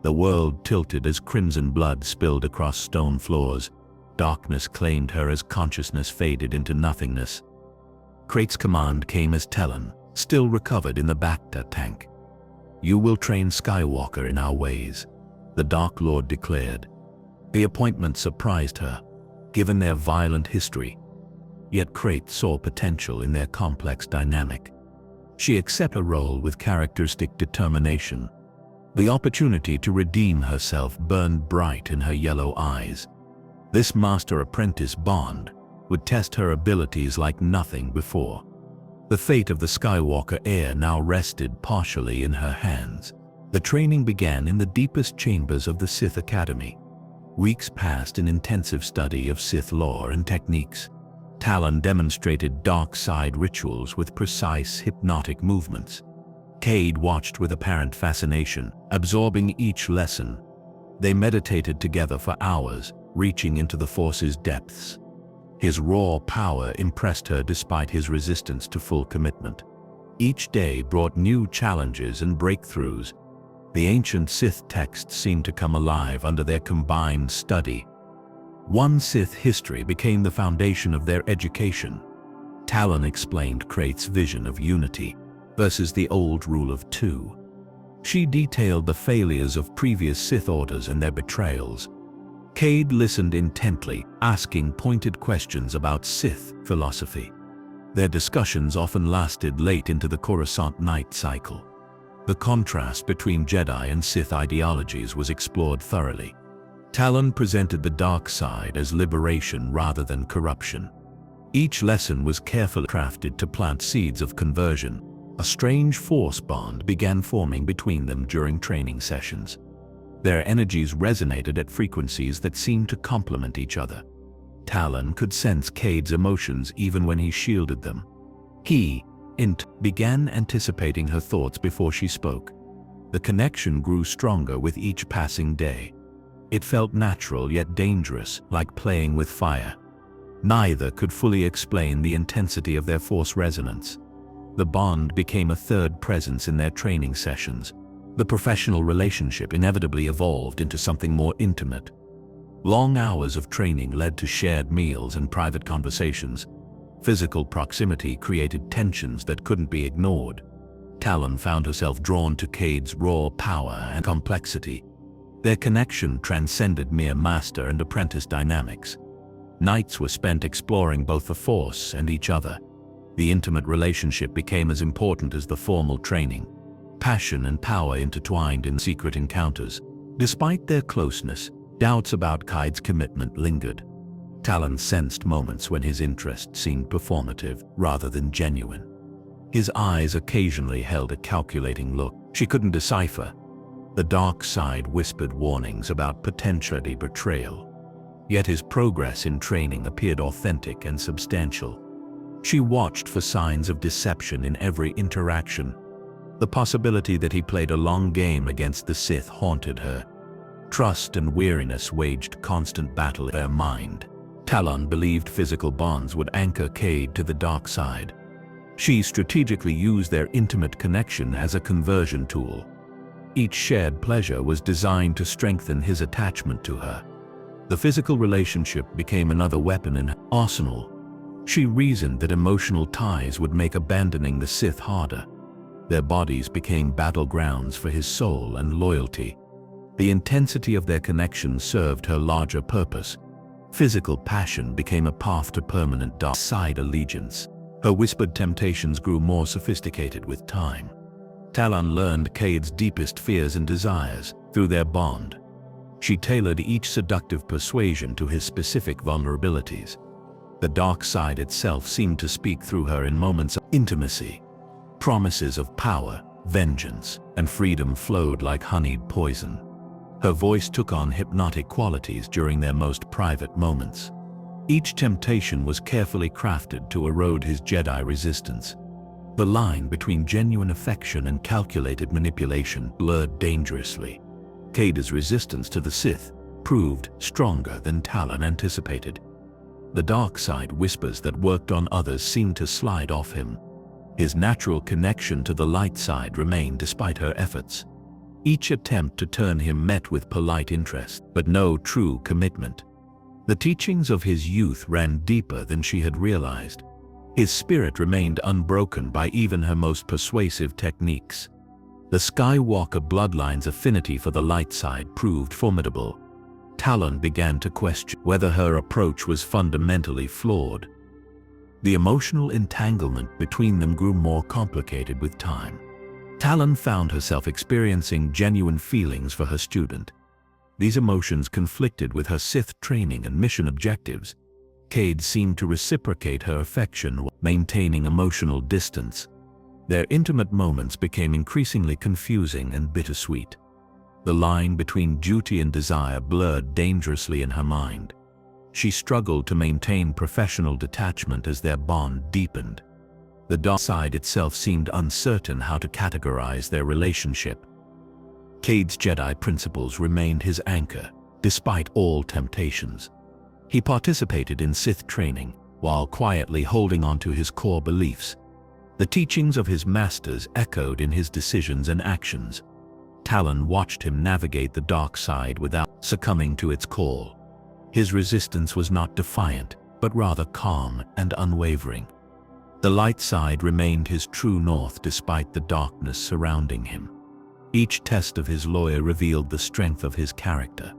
The world tilted as crimson blood spilled across stone floors. Darkness claimed her as consciousness faded into nothingness. Krayt's command came as Talon, still recovered in the Bacta tank. "You will train Skywalker in our ways," the Dark Lord declared. The appointment surprised her, given their violent history. Yet Krayt saw potential in their complex dynamic. She accepted a role with characteristic determination. The opportunity to redeem herself burned bright in her yellow eyes. This Master-Apprentice Bond would test her abilities like nothing before. The fate of the Skywalker heir now rested partially in her hands. The training began in the deepest chambers of the Sith Academy. Weeks passed in intensive study of Sith lore and techniques. Talon demonstrated dark side rituals with precise hypnotic movements. Cade watched with apparent fascination, absorbing each lesson. They meditated together for hours, reaching into the Force's depths. His raw power impressed her despite his resistance to full commitment. Each day brought new challenges and breakthroughs. The ancient Sith texts seemed to come alive under their combined study. One Sith history became the foundation of their education. Talon explained Krayt's vision of unity versus the old rule of two. She detailed the failures of previous Sith orders and their betrayals. Cade listened intently, asking pointed questions about Sith philosophy. Their discussions often lasted late into the Coruscant night cycle. The contrast between Jedi and Sith ideologies was explored thoroughly. Talon presented the dark side as liberation rather than corruption. Each lesson was carefully crafted to plant seeds of conversion. A strange force bond began forming between them during training sessions. Their energies resonated at frequencies that seemed to complement each other. Talon could sense Cade's emotions even when he shielded them. He, began anticipating her thoughts before she spoke. The connection grew stronger with each passing day. It felt natural yet dangerous, like playing with fire. Neither could fully explain the intensity of their force resonance. The bond became a third presence in their training sessions. The professional relationship inevitably evolved into something more intimate. Long hours of training led to shared meals and private conversations. Physical proximity created tensions that couldn't be ignored. Talon found herself drawn to Cade's raw power and complexity. Their connection transcended mere master and apprentice dynamics. Nights were spent exploring both the Force and each other. The intimate relationship became as important as the formal training. Passion and power intertwined in secret encounters. Despite their closeness, doubts about Cade's commitment lingered. Talon sensed moments when his interest seemed performative rather than genuine. His eyes occasionally held a calculating look she couldn't decipher. The dark side whispered warnings about potential betrayal. Yet his progress in training appeared authentic and substantial. She watched for signs of deception in every interaction. The possibility that he played a long game against the Sith haunted her. Trust and weariness waged constant battle in her mind. Talon believed physical bonds would anchor Cade to the dark side. She strategically used their intimate connection as a conversion tool. Each shared pleasure was designed to strengthen his attachment to her. The physical relationship became another weapon in her arsenal. She reasoned that emotional ties would make abandoning the Sith harder. Their bodies became battlegrounds for his soul and loyalty. The intensity of their connection served her larger purpose. Physical passion became a path to permanent dark side allegiance. Her whispered temptations grew more sophisticated with time. Talon learned Cade's deepest fears and desires through their bond. She tailored each seductive persuasion to his specific vulnerabilities. The dark side itself seemed to speak through her in moments of intimacy. Promises of power, vengeance, and freedom flowed like honeyed poison. Her voice took on hypnotic qualities during their most private moments. Each temptation was carefully crafted to erode his Jedi resistance. The line between genuine affection and calculated manipulation blurred dangerously. Cade's resistance to the Sith proved stronger than Talon anticipated. The dark side whispers that worked on others seemed to slide off him. His natural connection to the light side remained despite her efforts. Each attempt to turn him met with polite interest, but no true commitment. The teachings of his youth ran deeper than she had realized. His spirit remained unbroken by even her most persuasive techniques. The Skywalker bloodline's affinity for the light side proved formidable. Talon began to question whether her approach was fundamentally flawed. The emotional entanglement between them grew more complicated with time. Talon found herself experiencing genuine feelings for her student. These emotions conflicted with her Sith training and mission objectives. Cade seemed to reciprocate her affection while maintaining emotional distance. Their intimate moments became increasingly confusing and bittersweet. The line between duty and desire blurred dangerously in her mind. She struggled to maintain professional detachment as their bond deepened. The dark side itself seemed uncertain how to categorize their relationship. Cade's Jedi principles remained his anchor, despite all temptations. He participated in Sith training, while quietly holding on to his core beliefs. The teachings of his masters echoed in his decisions and actions. Talon watched him navigate the dark side without succumbing to its call. His resistance was not defiant, but rather calm and unwavering. The light side remained his true north despite the darkness surrounding him. Each test of his lawyer revealed the strength of his character.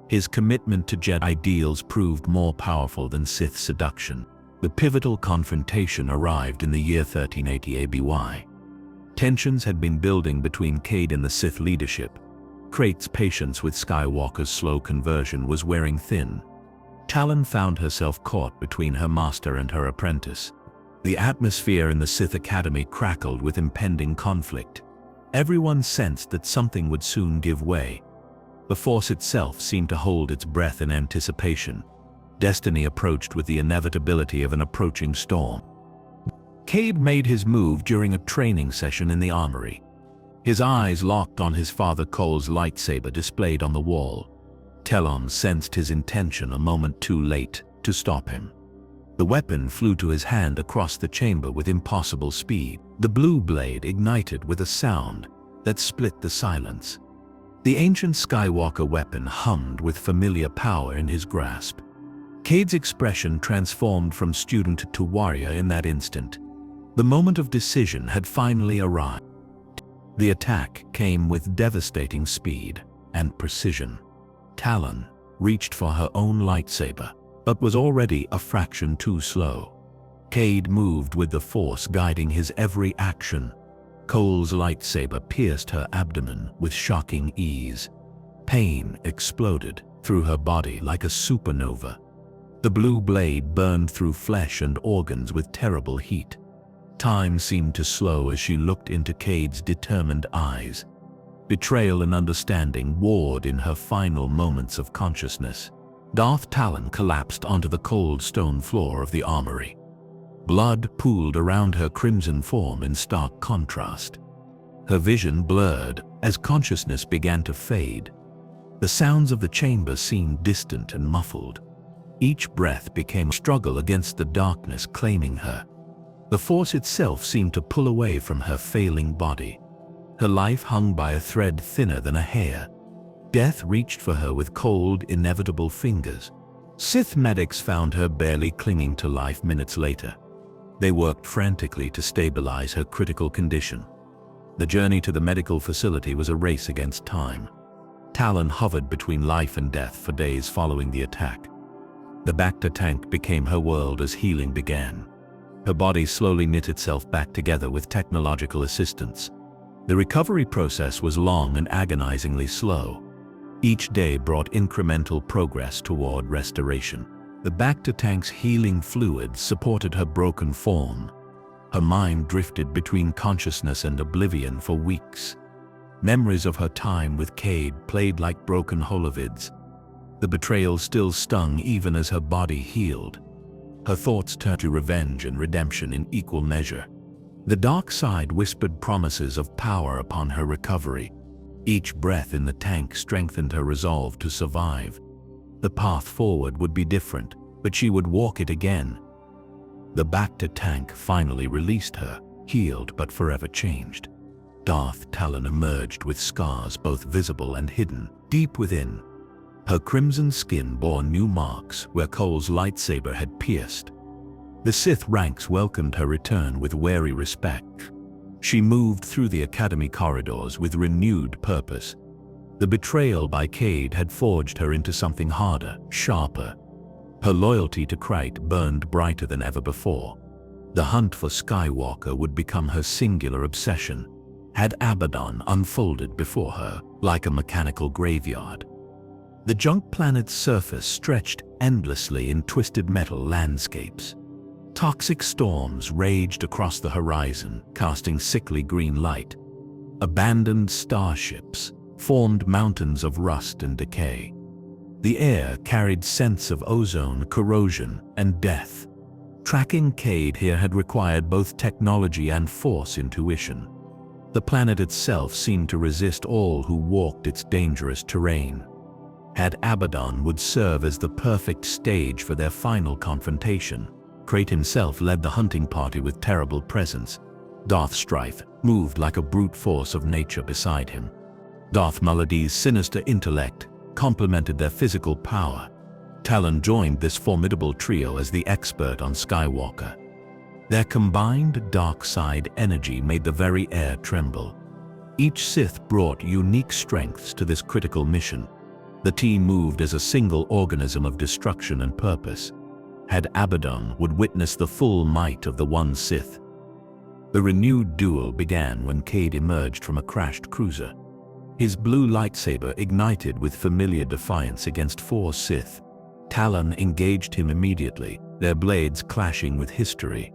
His commitment to Jedi ideals proved more powerful than Sith seduction. The pivotal confrontation arrived in the year 1380 ABY. Tensions had been building between Cade and the Sith leadership. Krayt's patience with Skywalker's slow conversion was wearing thin. Talon found herself caught between her master and her apprentice. The atmosphere in the Sith Academy crackled with impending conflict. Everyone sensed that something would soon give way. The Force itself seemed to hold its breath in anticipation. Destiny approached with the inevitability of an approaching storm. Cade made his move during a training session in the armory. His eyes locked on his father Cole's lightsaber displayed on the wall. Talon sensed his intention a moment too late to stop him. The weapon flew to his hand across the chamber with impossible speed. The blue blade ignited with a sound that split the silence. The ancient Skywalker weapon hummed with familiar power in his grasp. Cade's expression transformed from student to warrior in that instant. The moment of decision had finally arrived. The attack came with devastating speed and precision. Talon reached for her own lightsaber, but was already a fraction too slow. Cade moved with the Force guiding his every action. Cole's lightsaber pierced her abdomen with shocking ease. Pain exploded through her body like a supernova. The blue blade burned through flesh and organs with terrible heat. Time seemed to slow as she looked into Cade's determined eyes. Betrayal and understanding warred in her final moments of consciousness. Darth Talon collapsed onto the cold stone floor of the armory. Blood pooled around her crimson form in stark contrast. Her vision blurred as consciousness began to fade. The sounds of the chamber seemed distant and muffled. Each breath became a struggle against the darkness claiming her. The Force itself seemed to pull away from her failing body. Her life hung by a thread thinner than a hair. Death reached for her with cold, inevitable fingers. Sith medics found her barely clinging to life minutes later. They worked frantically to stabilize her critical condition. The journey to the medical facility was a race against time. Talon hovered between life and death for days following the attack. The Bacta tank became her world as healing began. Her body slowly knit itself back together with technological assistance. The recovery process was long and agonizingly slow. Each day brought incremental progress toward restoration. The Bacta tank's healing fluids supported her broken form. Her mind drifted between consciousness and oblivion for weeks. Memories of her time with Cade played like broken holovids. The betrayal still stung even as her body healed. Her thoughts turned to revenge and redemption in equal measure. The dark side whispered promises of power upon her recovery. Each breath in the tank strengthened her resolve to survive. The path forward would be different, but she would walk it again. The Bacta tank finally released her, healed but forever changed. Darth Talon emerged with scars both visible and hidden, deep within. Her crimson skin bore new marks where Cole's lightsaber had pierced. The Sith ranks welcomed her return with wary respect. She moved through the Academy corridors with renewed purpose. The betrayal by Cade had forged her into something harder, sharper. Her loyalty to Krayt burned brighter than ever before. The hunt for Skywalker would become her singular obsession. Had Abaddon unfolded before her like a mechanical graveyard. The junk planet's surface stretched endlessly in twisted metal landscapes. Toxic storms raged across the horizon, casting sickly green light. Abandoned starships formed mountains of rust and decay. The air carried scents of ozone, corrosion, and death. Tracking Cade here had required both technology and force intuition. The planet itself seemed to resist all who walked its dangerous terrain. Had Abaddon would serve as the perfect stage for their final confrontation. Krayt himself led the hunting party with terrible presence. Darth Strife moved like a brute force of nature beside him. Darth Mulad'Dib's sinister intellect complemented their physical power. Talon joined this formidable trio as the expert on Skywalker. Their combined dark side energy made the very air tremble. Each Sith brought unique strengths to this critical mission. The team moved as a single organism of destruction and purpose. Had Abaddon would witness the full might of the one Sith. The renewed duel began when Cade emerged from a crashed cruiser. His blue lightsaber ignited with familiar defiance against 4 Sith. Talon engaged him immediately, their blades clashing with history.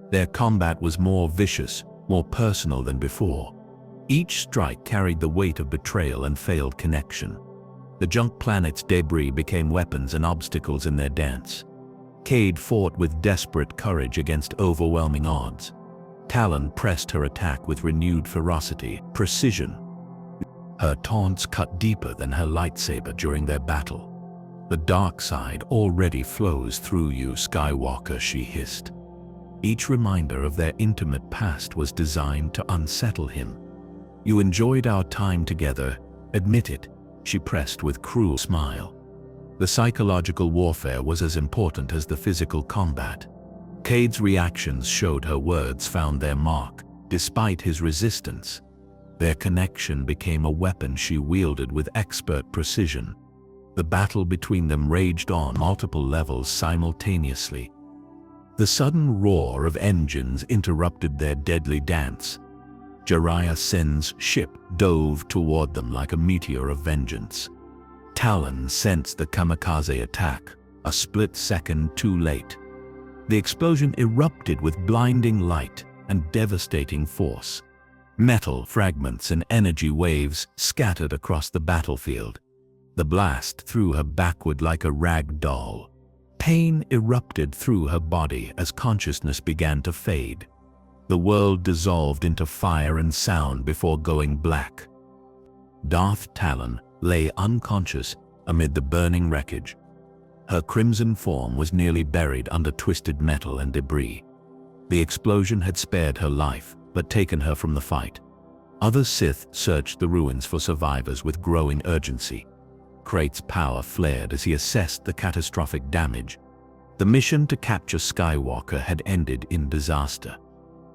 Their combat was more vicious, more personal than before. Each strike carried the weight of betrayal and failed connection. The junk planet's debris became weapons and obstacles in their dance. Cade fought with desperate courage against overwhelming odds. Talon pressed her attack with renewed ferocity, precision. Her taunts cut deeper than her lightsaber during their battle. "The dark side already flows through you, Skywalker," she hissed. Each reminder of their intimate past was designed to unsettle him. "You enjoyed our time together, admit it," she pressed with cruel smile. The psychological warfare was as important as the physical combat. Cade's reactions showed her words found their mark, despite his resistance. Their connection became a weapon she wielded with expert precision. The battle between them raged on multiple levels simultaneously. The sudden roar of engines interrupted their deadly dance. Jariah Sen's ship dove toward them like a meteor of vengeance. Talon sensed the kamikaze attack, a split second too late. The explosion erupted with blinding light and devastating force. Metal fragments and energy waves scattered across the battlefield. The blast threw her backward like a rag doll. Pain erupted through her body as consciousness began to fade. The world dissolved into fire and sound before going black. Darth Talon lay unconscious amid the burning wreckage. Her crimson form was nearly buried under twisted metal and debris. The explosion had spared her life, but taken her from the fight. Other Sith searched the ruins for survivors with growing urgency. Krayt's power flared as he assessed the catastrophic damage. The mission to capture Skywalker had ended in disaster.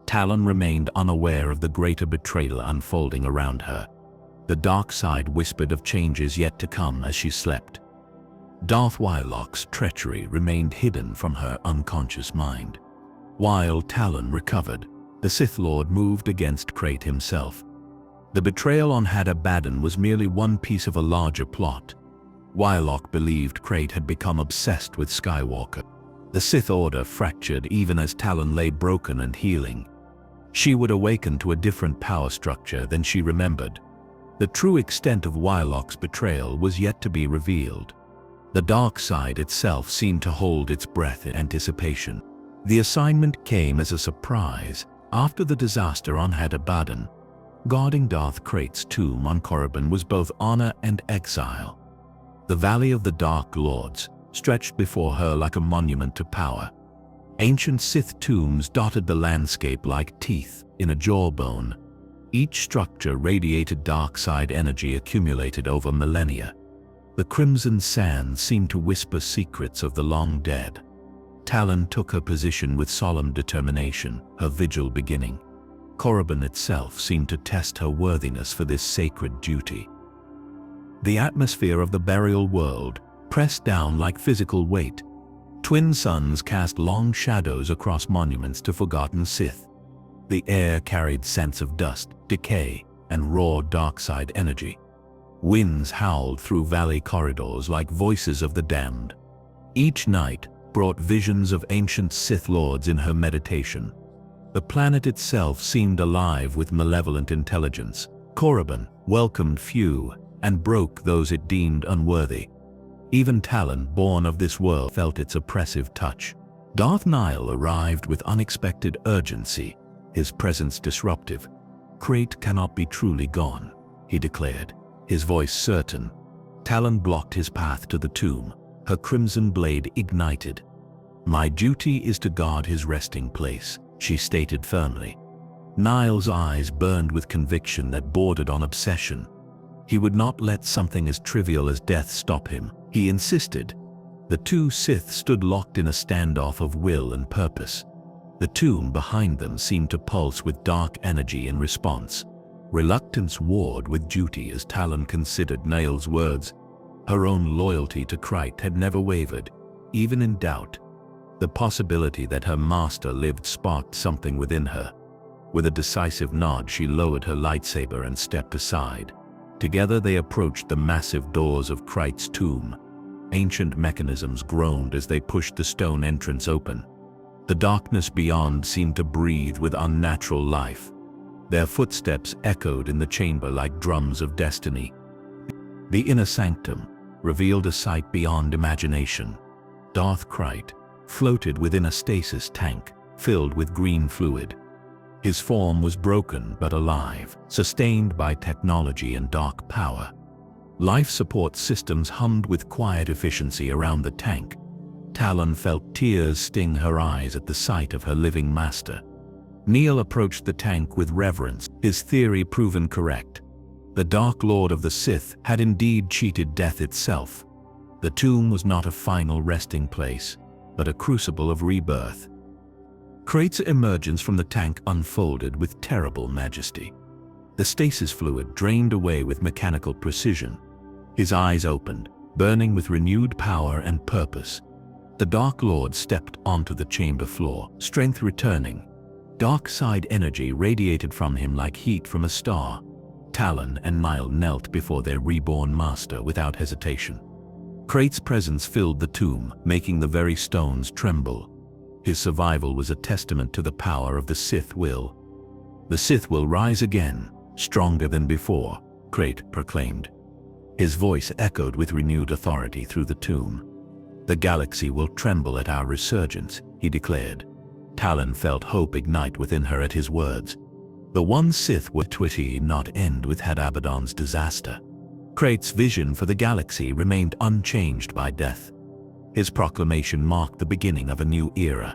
Talon remained unaware of the greater betrayal unfolding around her. The dark side whispered of changes yet to come as she slept. Darth Twi'lek's treachery remained hidden from her unconscious mind. While Talon recovered, the Sith Lord moved against Krayt himself. The betrayal on Abaddon was merely one piece of a larger plot. Twi'lek believed Krayt had become obsessed with Skywalker. The Sith Order fractured even as Talon lay broken and healing. She would awaken to a different power structure than she remembered. The true extent of Twi'lek's betrayal was yet to be revealed. The dark side itself seemed to hold its breath in anticipation. The assignment came as a surprise after the disaster on Abaddon. Guarding Darth Krayt's tomb on Korriban was both honor and exile. The Valley of the Dark Lords stretched before her like a monument to power. Ancient Sith tombs dotted the landscape like teeth in a jawbone. Each structure radiated dark side energy accumulated over millennia. The crimson sand seemed to whisper secrets of the long dead. Talon took her position with solemn determination, her vigil beginning. Korriban itself seemed to test her worthiness for this sacred duty. The atmosphere of the burial world pressed down like physical weight. Twin suns cast long shadows across monuments to forgotten Sith. The air carried scents of dust, decay, and raw dark side energy. Winds howled through valley corridors like voices of the damned. Each night brought visions of ancient Sith lords in her meditation. The planet itself seemed alive with malevolent intelligence. Korriban welcomed few and broke those it deemed unworthy. Even Talon, born of this world, felt its oppressive touch. Darth Nihil arrived with unexpected urgency, his presence disruptive. "Krayt cannot be truly gone," he declared, his voice certain. Talon blocked his path to the tomb, her crimson blade ignited. "My duty is to guard his resting place," she stated firmly. Nihil's eyes burned with conviction that bordered on obsession. He would not let something as trivial as death stop him. He insisted. The two Sith stood locked in a standoff of will and purpose. The tomb behind them seemed to pulse with dark energy in response. Reluctance warred with duty as Talon considered Nihil's words. Her own loyalty to Krayt had never wavered, even in doubt. The possibility that her master lived sparked something within her. With a decisive nod, she lowered her lightsaber and stepped aside. Together they approached the massive doors of Krayt's tomb. Ancient mechanisms groaned as they pushed the stone entrance open. The darkness beyond seemed to breathe with unnatural life. Their footsteps echoed in the chamber like drums of destiny. The inner sanctum revealed a sight beyond imagination. Darth Krayt floated within a stasis tank filled with green fluid. His form was broken but alive, sustained by technology and dark power. Life support systems hummed with quiet efficiency around the tank. Talon felt tears sting her eyes at the sight of her living master. Nihil approached the tank with reverence, his theory proven correct. The Dark Lord of the Sith had indeed cheated death itself. The tomb was not a final resting place, but a crucible of rebirth. Krayt's emergence from the tank unfolded with terrible majesty. The stasis fluid drained away with mechanical precision. His eyes opened, burning with renewed power and purpose. The Dark Lord stepped onto the chamber floor, strength returning. Dark side energy radiated from him like heat from a star. Talon and Nihil knelt before their reborn master without hesitation. Krayt's presence filled the tomb, making the very stones tremble. His survival was a testament to the power of the Sith will. "The Sith will rise again, stronger than before," Krayt proclaimed. His voice echoed with renewed authority through the tomb. "The galaxy will tremble at our resurgence," he declared. Talon felt hope ignite within her at his words. The one Sith would not end with Had Abaddon's disaster. Krayt's vision for the galaxy remained unchanged by death. His proclamation marked the beginning of a new era.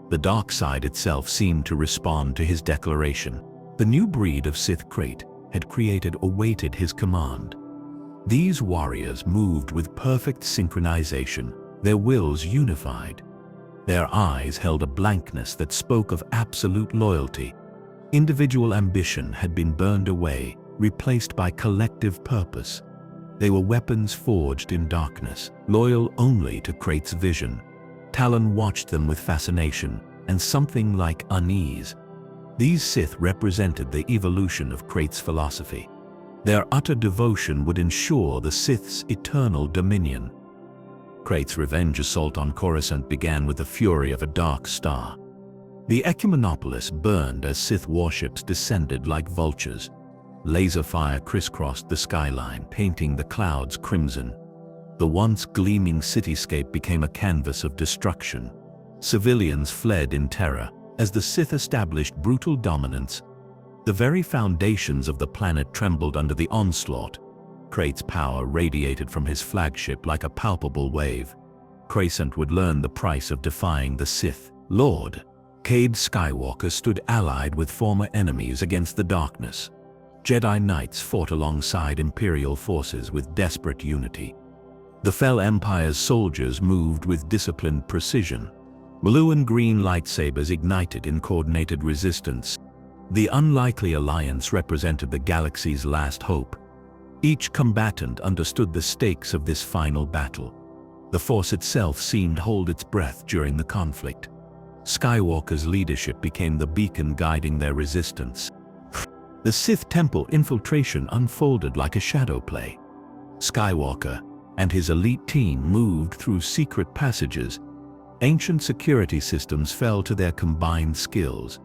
The dark side itself seemed to respond to his declaration. The new breed of Sith Krayt had created awaited his command. These warriors moved with perfect synchronization, their wills unified. Their eyes held a blankness that spoke of absolute loyalty. Individual ambition had been burned away, replaced by collective purpose. They were weapons forged in darkness, loyal only to Krayt's vision. Talon watched them with fascination and something like unease. These Sith represented the evolution of Krayt's philosophy. Their utter devotion would ensure the Sith's eternal dominion. Krayt's revenge assault on Coruscant began with the fury of a dark star. The Ecumenopolis burned as Sith warships descended like vultures. Laser fire crisscrossed the skyline, painting the clouds crimson. The once gleaming cityscape became a canvas of destruction. Civilians fled in terror as the Sith established brutal dominance. The very foundations of the planet trembled under the onslaught. Krayt's power radiated from his flagship like a palpable wave. Coruscant would learn the price of defying the Sith Lord. Cade Skywalker stood allied with former enemies against the darkness. Jedi Knights fought alongside Imperial forces with desperate unity. The Fel Empire's soldiers moved with disciplined precision. Blue and green lightsabers ignited in coordinated resistance. The unlikely alliance represented the galaxy's last hope. Each combatant understood the stakes of this final battle. The Force itself seemed to hold its breath during the conflict. Skywalker's leadership became the beacon guiding their resistance. The Sith Temple infiltration unfolded like a shadow play. Skywalker and his elite team moved through secret passages. Ancient security systems fell to their combined skills.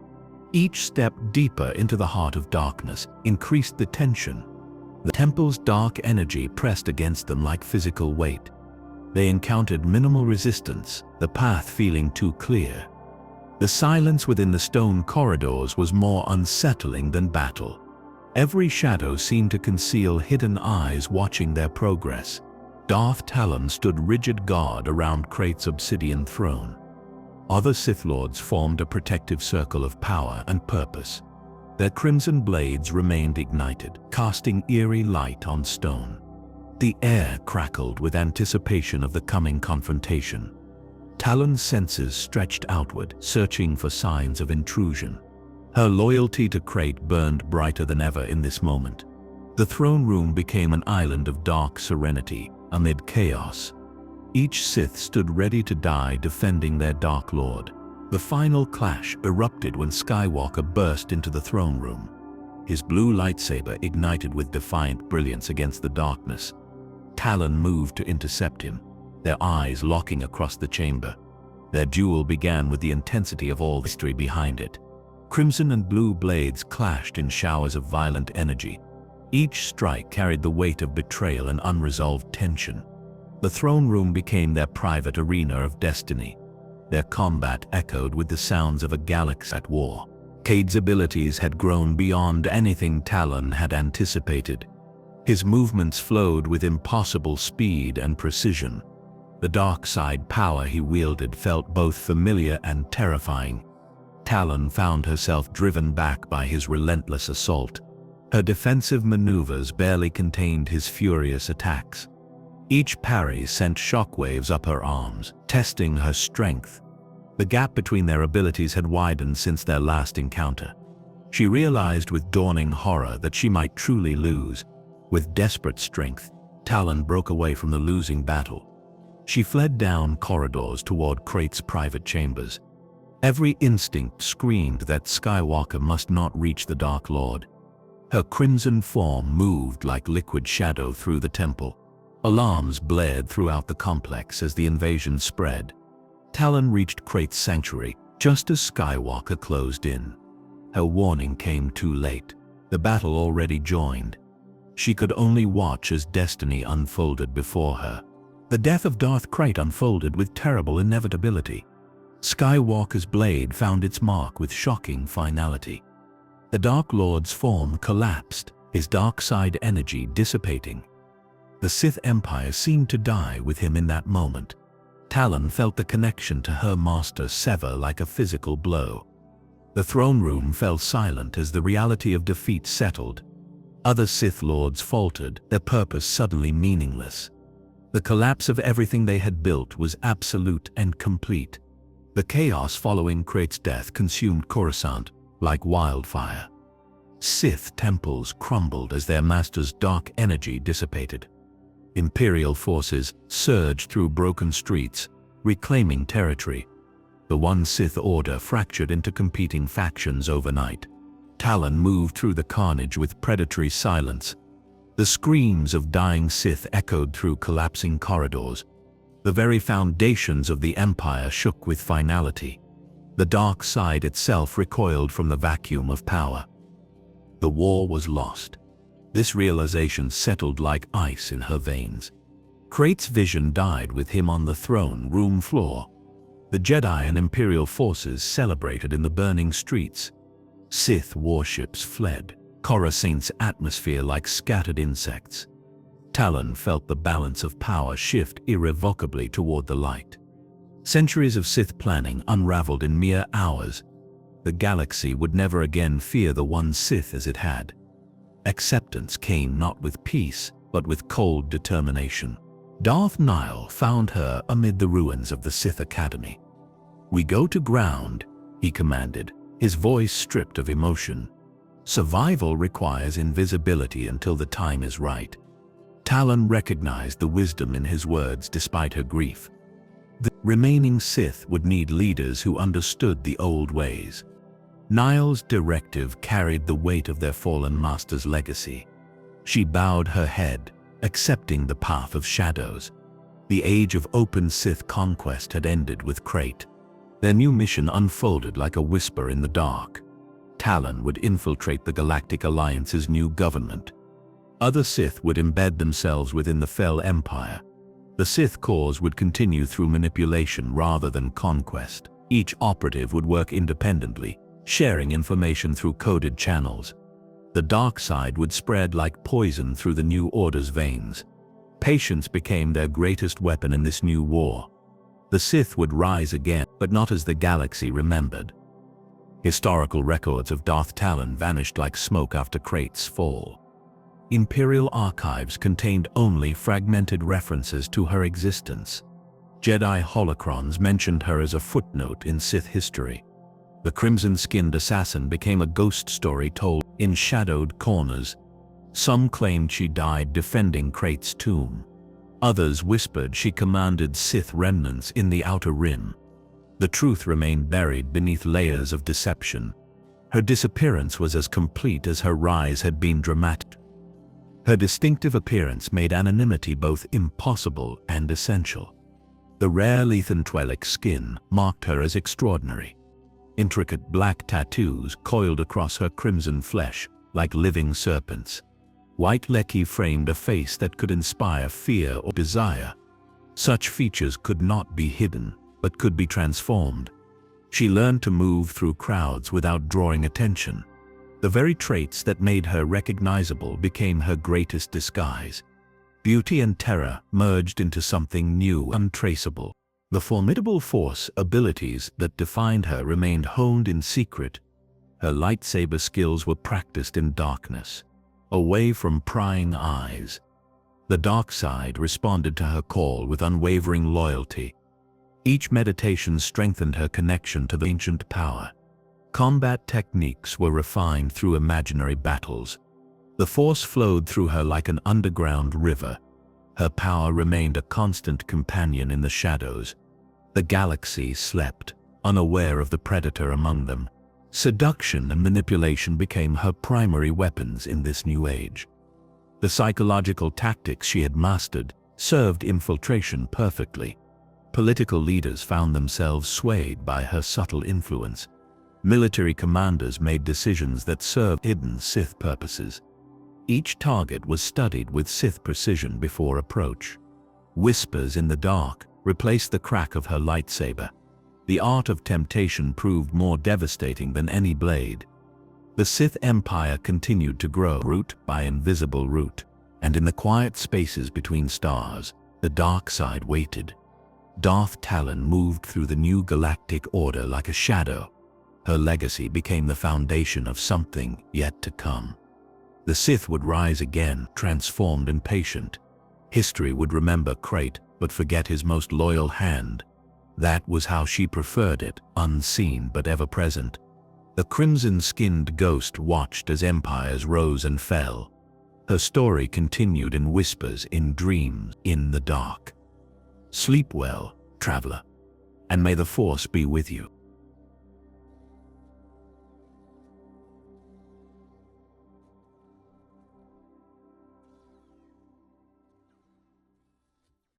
Each step deeper into the heart of darkness increased the tension. The temple's dark energy pressed against them like physical weight. They encountered minimal resistance, the path feeling too clear. The silence within the stone corridors was more unsettling than battle. Every shadow seemed to conceal hidden eyes watching their progress. Darth Talon stood rigid guard around Krayt's obsidian throne. Other Sith Lords formed a protective circle of power and purpose. Their crimson blades remained ignited, casting eerie light on stone. The air crackled with anticipation of the coming confrontation. Talon's senses stretched outward, searching for signs of intrusion. Her loyalty to Krayt burned brighter than ever in this moment. The throne room became an island of dark serenity amid chaos. Each Sith stood ready to die defending their Dark Lord. The final clash erupted when Skywalker burst into the throne room. His blue lightsaber ignited with defiant brilliance against the darkness. Talon moved to intercept him, their eyes locking across the chamber. Their duel began with the intensity of all history behind it. Crimson and blue blades clashed in showers of violent energy. Each strike carried the weight of betrayal and unresolved tension. The throne room became their private arena of destiny. Their combat echoed with the sounds of a galaxy at war. Cade's abilities had grown beyond anything Talon had anticipated. His movements flowed with impossible speed and precision. The dark side power he wielded felt both familiar and terrifying. Talon found herself driven back by his relentless assault. Her defensive maneuvers barely contained his furious attacks. Each parry sent shockwaves up her arms, testing her strength. The gap between their abilities had widened since their last encounter. She realized with dawning horror that she might truly lose. With desperate strength, Talon broke away from the losing battle. She fled down corridors toward Krayt's private chambers. Every instinct screamed that Skywalker must not reach the Dark Lord. Her crimson form moved like liquid shadow through the temple. Alarms blared throughout the complex as the invasion spread. Talon reached Krayt's sanctuary just as Skywalker closed in. Her warning came too late. The battle already joined. She could only watch as destiny unfolded before her. The death of Darth Krayt unfolded with terrible inevitability. Skywalker's blade found its mark with shocking finality. The Dark Lord's form collapsed, his dark side energy dissipating. The Sith Empire seemed to die with him in that moment. Talon felt the connection to her master sever like a physical blow. The throne room fell silent as the reality of defeat settled. Other Sith Lords faltered, their purpose suddenly meaningless. The collapse of everything they had built was absolute and complete. The chaos following Krayt's death consumed Coruscant like wildfire. Sith temples crumbled as their master's dark energy dissipated. Imperial forces surged through broken streets, reclaiming territory. The one Sith Order fractured into competing factions overnight. Talon moved through the carnage with predatory silence. The screams of dying Sith echoed through collapsing corridors. The very foundations of the Empire shook with finality. The dark side itself recoiled from the vacuum of power. The war was lost. This realization settled like ice in her veins. Krayt's vision died with him on the throne room floor. The Jedi and Imperial forces celebrated in the burning streets. Sith warships fled, Coruscant's atmosphere like scattered insects. Talon felt the balance of power shift irrevocably toward the light. Centuries of Sith planning unraveled in mere hours. The galaxy would never again fear the one Sith as it had. Acceptance came not with peace, but with cold determination. Darth Nihil found her amid the ruins of the Sith Academy. "We go to ground," he commanded, his voice stripped of emotion. "Survival requires invisibility until the time is right." Talon recognized the wisdom in his words despite her grief. The remaining Sith would need leaders who understood the old ways. Nihil's directive carried the weight of their fallen master's legacy. She bowed her head, accepting the path of shadows. The age of open Sith conquest had ended with Krayt. Their new mission unfolded like a whisper in the dark. Talon would infiltrate the Galactic Alliance's new government. Other Sith would embed themselves within the Fel Empire. The Sith cause would continue through manipulation rather than conquest. Each operative would work independently, sharing information through coded channels. The dark side would spread like poison through the New Order's veins. Patience became their greatest weapon in this new war. The Sith would rise again, but not as the galaxy remembered. Historical records of Darth Talon vanished like smoke after Krayt's fall. Imperial archives contained only fragmented references to her existence. Jedi holocrons mentioned her as a footnote in Sith history. The crimson-skinned assassin became a ghost story told in shadowed corners. Some claimed she died defending Krayt's tomb. Others whispered she commanded Sith remnants in the Outer Rim. The truth remained buried beneath layers of deception. Her disappearance was as complete as her rise had been dramatic. Her distinctive appearance made anonymity both impossible and essential. The rare Lethan Twi'lek skin marked her as extraordinary. Intricate black tattoos coiled across her crimson flesh like living serpents. White Elke framed a face that could inspire fear or desire. Such features could not be hidden, but could be transformed. She learned to move through crowds without drawing attention. The very traits that made her recognizable became her greatest disguise. Beauty and terror merged into something new, untraceable. The formidable force abilities that defined her remained honed in secret. Her lightsaber skills were practiced in darkness, away from prying eyes. The dark side responded to her call with unwavering loyalty. Each meditation strengthened her connection to the ancient power. Combat techniques were refined through imaginary battles. The Force flowed through her like an underground river. Her power remained a constant companion in the shadows. The galaxy slept, unaware of the predator among them. Seduction and manipulation became her primary weapons in this new age. The psychological tactics she had mastered served infiltration perfectly. Political leaders found themselves swayed by her subtle influence. Military commanders made decisions that served hidden Sith purposes. Each target was studied with Sith precision before approach. Whispers in the dark replaced the crack of her lightsaber. The art of temptation proved more devastating than any blade. The Sith Empire continued to grow root by invisible root, and in the quiet spaces between stars, the dark side waited. Darth Talon moved through the new galactic order like a shadow. Her legacy became the foundation of something yet to come. The Sith would rise again, transformed and patient. History would remember Krayt, but forget his most loyal hand. That was how she preferred it, unseen but ever present. The crimson-skinned ghost watched as empires rose and fell. Her story continued in whispers, in dreams, in the dark. Sleep well, traveler, and may the Force be with you.